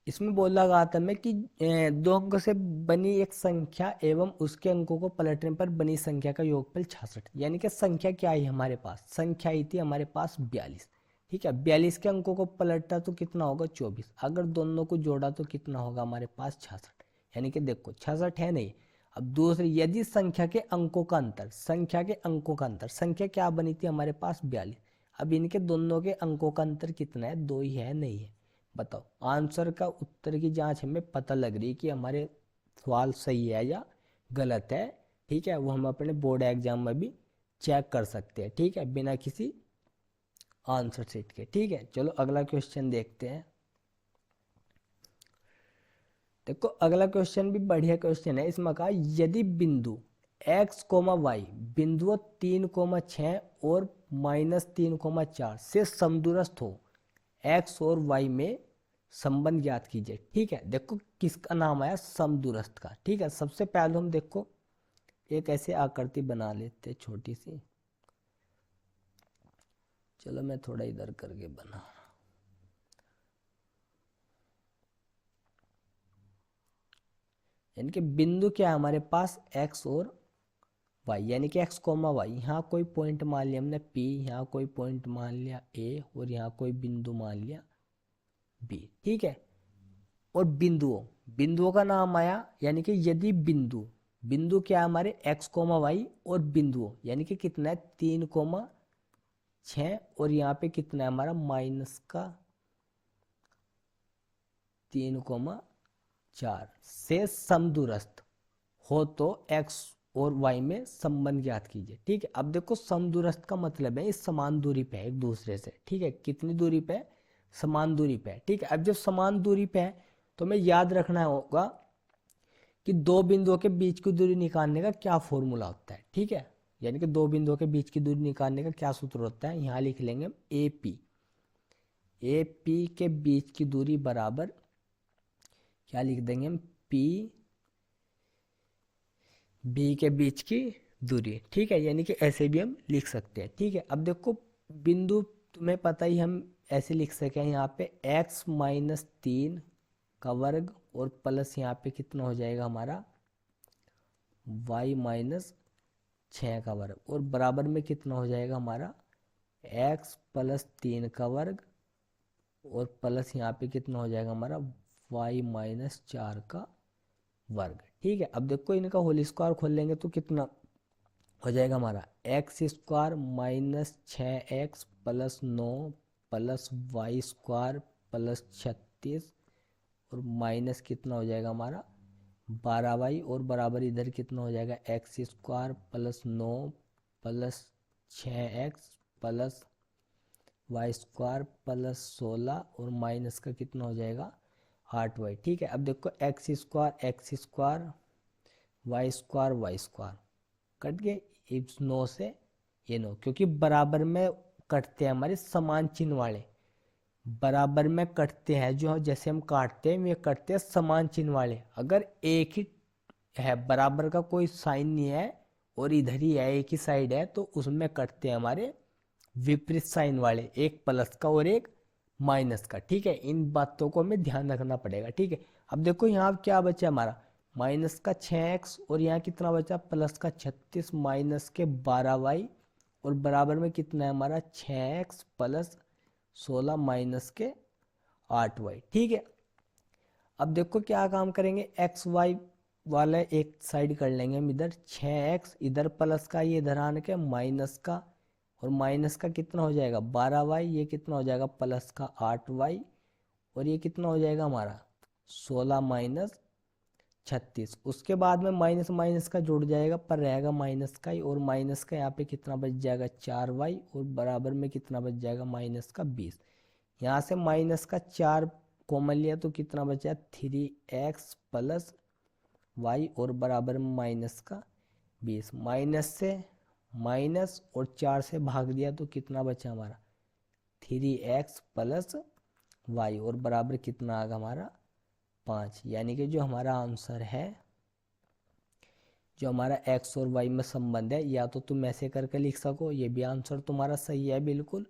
इसमें बोला गया था मैं कि दो अंकों से बनी एक संख्या एवं उसके अंकों को पलटने पर बनी संख्या का योगफल 66। यानी कि संख्या क्या आई हमारे पास, संख्या आई थी हमारे पास 42। ठीक है, 42 के अंकों को पलटा तो कितना होगा 24, अगर दोनों को जोड़ा तो कितना होगा हमारे पास 66। यानी कि देखो 66 है नहीं। अब दूसरी, यदि संख्या के अंकों का अंतर, संख्या के अंकों का अंतर, संख्या क्या बनी थी हमारे पास 42, अब इनके दोनों के अंकों का अंतर कितना है, 2 ही है, नहीं है। बताओ आंसर का उत्तर की जांच हमें पता लग रही है कि हमारे सवाल सही है या गलत है। ठीक है, वो हम अपने बोर्ड एग्जाम में भी चेक कर सकते हैं। ठीक है, बिना किसी आंसर शीट के। ठीक है, चलो अगला क्वेश्चन देखते हैं। देखो अगला क्वेश्चन भी बढ़िया क्वेश्चन है। इसमें कहा यदि बिंदु x कोमा वाई बिंदुओं 3,6 और -3,4 से समदूरस्थ हो, x और y में संबंध ज्ञात कीजिए। ठीक है, देखो किसका नाम आया, समदूरस्थ का। ठीक है, सबसे पहले हम देखो एक ऐसे आकृति बना लेते छोटी सी। चलो मैं थोड़ा इधर करके बना, यानी कि बिंदु क्या है हमारे पास, x और y, यानी कि x कोमा वाई। यहाँ कोई पॉइंट मान लिया हमने P, यहाँ कोई पॉइंट मान लिया A, और यहाँ कोई बिंदु मान लिया B। ठीक है, और बिंदुओं, बिंदुओं का नाम आया, यानी कि यदि बिंदु, बिंदु क्या है हमारे x कोमा वाई, और बिंदुओं यानी कि कितना है 3,6, और यहाँ पे कितना है हमारा -3,4 से समदूरस्थ हो तो x और y में संबंध ज्ञात कीजिए। ठीक है, अब देखो समदूरस्थ का मतलब है इस समान दूरी पे है एक दूसरे से। ठीक है, कितनी दूरी पे, समान दूरी पे। ठीक है, अब जब समान दूरी पे है तो हमें याद रखना होगा कि दो बिंदुओं के बीच की दूरी निकालने का क्या फॉर्मूला होता है। ठीक है, यानी कि दो बिंदुओं के बीच की दूरी निकालने का क्या सूत्र होता है, यहाँ लिख लेंगे ए पी के बीच की दूरी बराबर क्या लिख देंगे हम, पी बी के बीच की दूरी। ठीक है, यानी कि ऐसे भी हम लिख सकते हैं। ठीक है, अब देखो बिंदु तुम्हें पता ही, हम ऐसे लिख सकें यहाँ पे x-3 का वर्ग और प्लस यहाँ पे कितना हो जाएगा हमारा y-6 का वर्ग, और बराबर में कितना हो जाएगा हमारा x+3 का वर्ग और प्लस यहाँ पे कितना हो जाएगा हमारा y-4 का वर्ग। ठीक है, अब देखो इनका होल स्क्वायर खोल लेंगे तो कितना हो जाएगा हमारा x² -6x + 9 प्लस y² +36 और माइनस कितना हो जाएगा हमारा 12y, और बराबर इधर कितना हो जाएगा x² + 9 plus 6x plus y² +16 और माइनस का कितना हो जाएगा 8y। ठीक है, अब देखो x² y² कट गए, इस 9 से ये 9, क्योंकि बराबर में कटते हैं हमारे समान चिन्ह वाले, बराबर में कटते हैं जो जैसे हम काटते हैं वे कटते हैं समान चिन्ह वाले। अगर एक ही है, बराबर का कोई साइन नहीं है और इधर ही है एक ही साइड है, तो उसमें कटते हैं हमारे विपरीत साइन वाले, एक प्लस का और एक माइनस का। ठीक है, इन बातों को हमें ध्यान रखना पड़ेगा। ठीक है, अब देखो यहाँ क्या बचा हमारा माइनस का 6x और यहाँ कितना बचा प्लस का 36 माइनस के 12y और बराबर में कितना है हमारा 6x प्लस 16 माइनस के 8y। ठीक है, अब देखो क्या काम करेंगे, एक्स वाई वाला एक साइड कर लेंगे हम इधर 6x, इधर प्लस का ये इधर आने के माइनस का, और माइनस का कितना हो जाएगा 12y, ये कितना हो जाएगा प्लस का 8y, और ये कितना हो जाएगा हमारा 16 माइनस 36। उसके बाद में माइनस माइनस का जुड़ जाएगा पर रहेगा माइनस का ही, और माइनस का यहाँ पे कितना बच जाएगा 4y, और बराबर में कितना बच जाएगा माइनस का 20। यहाँ से माइनस का 4 कॉमन लिया तो कितना बचा 3x प्लस y और बराबर में माइनस का 20। माइनस से माइनस और 4 से भाग दिया तो कितना बचा हमारा 3x प्लस y और बराबर कितना आ गया हमारा 5। यानी कि जो हमारा आंसर है, जो हमारा x और y में संबंध है, या तो तुम ऐसे करके लिख सको ये भी आंसर तुम्हारा सही है बिल्कुल,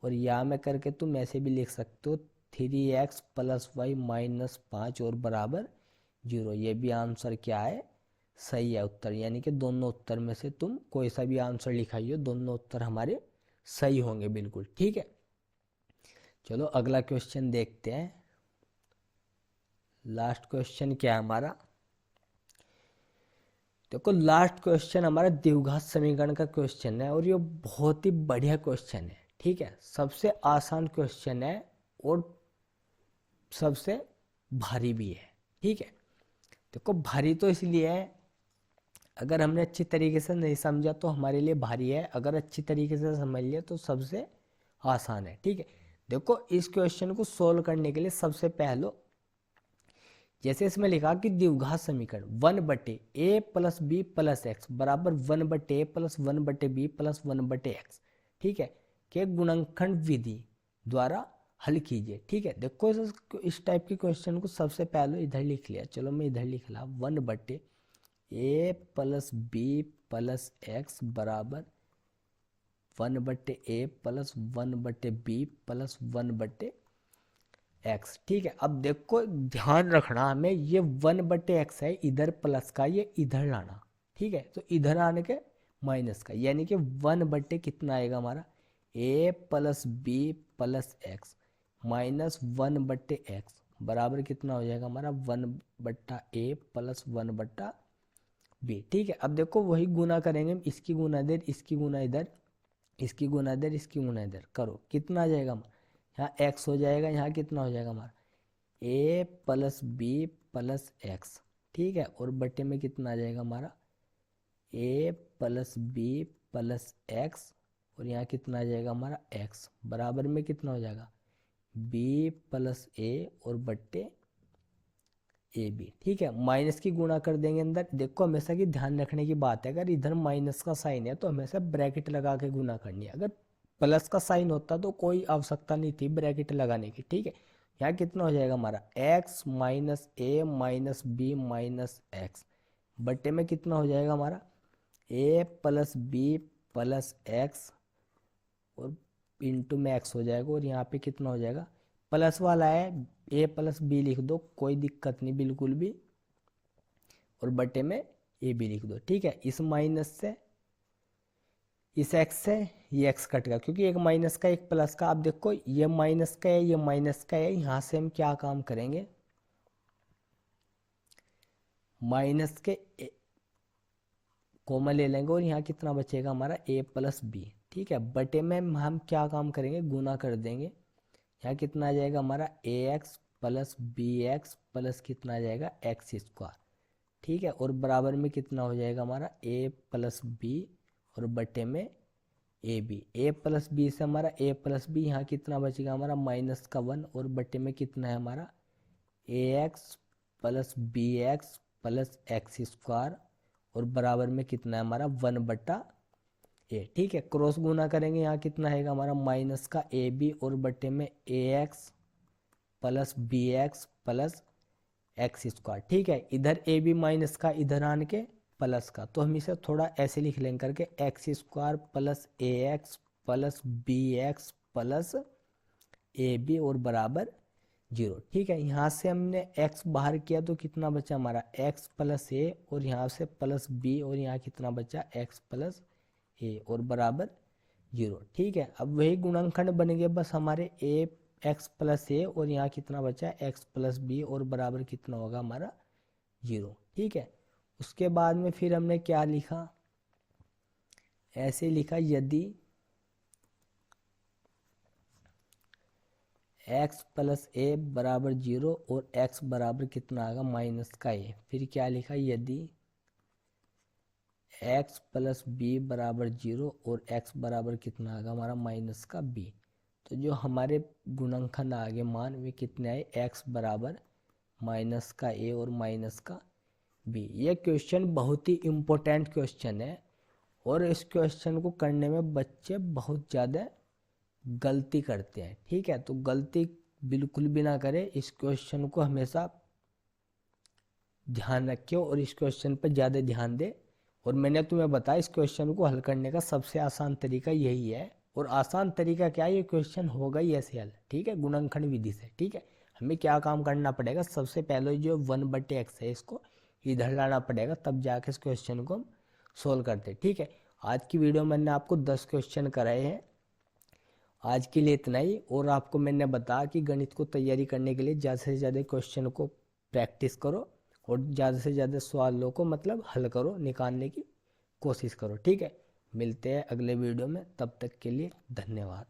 और या में करके तुम ऐसे भी लिख सकते हो 3x प्लस वाई माइनस 5 और बराबर 0। ये भी आंसर क्या है, सही है उत्तर। यानी कि दोनों उत्तर में से तुम कोई सा भी आंसर लिखाइए, दोनों उत्तर हमारे सही होंगे बिल्कुल। ठीक है, चलो अगला क्वेश्चन देखते हैं। लास्ट क्वेश्चन क्या है हमारा, देखो लास्ट क्वेश्चन हमारा द्विघात समीकरण का क्वेश्चन है और ये बहुत ही बढ़िया क्वेश्चन है। ठीक है, सबसे आसान क्वेश्चन है और सबसे भारी भी है। ठीक है, देखो भारी तो इसलिए है, अगर हमने अच्छी तरीके से नहीं समझा तो हमारे लिए भारी है, अगर अच्छी तरीके से समझ लिया तो सबसे आसान है। ठीक है, देखो इस क्वेश्चन को सोल्व करने के लिए सबसे पहले जैसे इसमें लिखा कि द्विघात समीकरण 1/a plus B plus X बराबर 1/a plus 1/b plus 1/x, ठीक है, के गुणनखंड विधि द्वारा हल कीजिए। ठीक है, देखो इस टाइप के क्वेश्चन को सबसे पहले इधर लिख लिया, चलो मैं इधर लिख ला 1/a plus B plus X बराबर 1/a plus 1/b plus 1/x। ठीक है, अब देखो ध्यान रखना हमें, ये 1/x है, इधर प्लस का ये इधर लाना। ठीक है, तो इधर आने के माइनस का, यानी कि 1/, कितना आएगा हमारा a plus B plus X minus 1/x बराबर कितना हो जाएगा हमारा 1/a प्लस 1/b। ठीक है, अब देखो वही गुना करेंगे, इसकी गुना इधर, इसकी गुना इधर, इसकी गुना इधर, इसकी गुना इधर, करो कितना आ जाएगा हमारा, यहाँ x हो जाएगा, यहाँ कितना हो जाएगा हमारा a plus B plus X. ठीक है, और बटे में कितना आ जाएगा हमारा a plus B plus X, और यहाँ कितना आ जाएगा हमारा x बराबर में कितना हो जाएगा b प्लस a और बट्टे ए बी। ठीक है, माइनस की गुणा कर देंगे अंदर। देखो हमेशा की ध्यान रखने की बात है, अगर इधर माइनस का साइन है तो हमेशा ब्रैकेट लगा के गुणा करनी है, अगर प्लस का साइन होता तो कोई आवश्यकता नहीं थी ब्रैकेट लगाने की। ठीक है, यहाँ कितना हो जाएगा हमारा x minus A minus B minus X बट्टे में कितना हो जाएगा हमारा a plus B plus X और इंटू में x हो जाएगा, और यहाँ पे कितना हो जाएगा प्लस वाला है a प्लस बी लिख दो, कोई दिक्कत नहीं बिल्कुल भी, और बटे में ए बी लिख दो। ठीक है, इस माइनस से इस x से ये x कट गया, क्योंकि एक माइनस का एक प्लस का। अब देखो ये माइनस का है, ये माइनस का है, यहाँ से हम क्या काम करेंगे, माइनस के कॉमन ले लेंगे और यहाँ कितना बचेगा हमारा a प्लस बी। ठीक है, बटे में हम क्या काम करेंगे, गुना कर देंगे, यहाँ कितना आ जाएगा हमारा ax plus B X plus कितना आ जाएगा एक्स स्क्वायर। ठीक है, और बराबर में कितना हो जाएगा हमारा a प्लस बी और बटे में A B. A plus B से हमारा a प्लस बी, यहाँ कितना बचेगा हमारा माइनस का 1, और बटे में कितना है हमारा ax plus B X plus X square, और बराबर में कितना है हमारा 1/a। ठीक है, क्रॉस गुना करेंगे, यहाँ कितना है हमारा माइनस का ए बी और बटे में ax plus B X plus X square. ठीक है, इधर ए बी माइनस का, इधर आने के प्लस का, तो हम इसे थोड़ा ऐसे लिख लेंगे करके X square plus A X plus B X plus A B और बराबर 0। ठीक है, यहाँ से हमने x बाहर किया तो कितना बचा हमारा x प्लस ए, और यहाँ से प्लस b, और यहाँ कितना बचा x प्लस ए और बराबर 0। ठीक है, अब वही गुणनखंड बन गए बस हमारे a x प्लस ए, और यहाँ कितना बचा x प्लस बी और बराबर कितना होगा हमारा 0। ठीक है, उसके बाद में फिर हमने क्या लिखा, ऐसे लिखा यदि x प्लस ए बराबर 0 और x बराबर कितना आएगा माइनस का ए। फिर क्या लिखा, यदि x प्लस बी बराबर 0 और x बराबर कितना आएगा हमारा माइनस का b। तो जो हमारे गुणनखंड आगे मान वे कितने आए, x बराबर माइनस का a और माइनस का b। ये क्वेश्चन बहुत ही इम्पोर्टेंट क्वेश्चन है, और इस क्वेश्चन को करने में बच्चे बहुत ज़्यादा गलती करते हैं। ठीक है, तो गलती बिल्कुल भी ना करें, इस क्वेश्चन को हमेशा ध्यान रखिए और इस क्वेश्चन पर ज़्यादा ध्यान दे। और मैंने तुम्हें बताया इस क्वेश्चन को हल करने का सबसे आसान तरीका यही है और आसान तरीका क्या है, ये क्वेश्चन होगा ही ऐसे हल, ठीक है, गुणनखंड विधि से। ठीक है, हमें क्या काम करना पड़ेगा, सबसे पहले जो 1/x है इसको इधर लाना पड़ेगा, तब जाके इस क्वेश्चन को हम सोल्व करते। ठीक है, आज की वीडियो में मैंने आपको 10 क्वेश्चन कराए हैं। आज के लिए इतना ही। और आपको मैंने बताया कि गणित को तैयारी करने के लिए ज़्यादा से ज़्यादा क्वेश्चन को प्रैक्टिस करो और ज़्यादा से ज़्यादा सवालों को मतलब हल करो, निकालने की कोशिश करो। ठीक है, मिलते हैं अगले वीडियो में, तब तक के लिए धन्यवाद।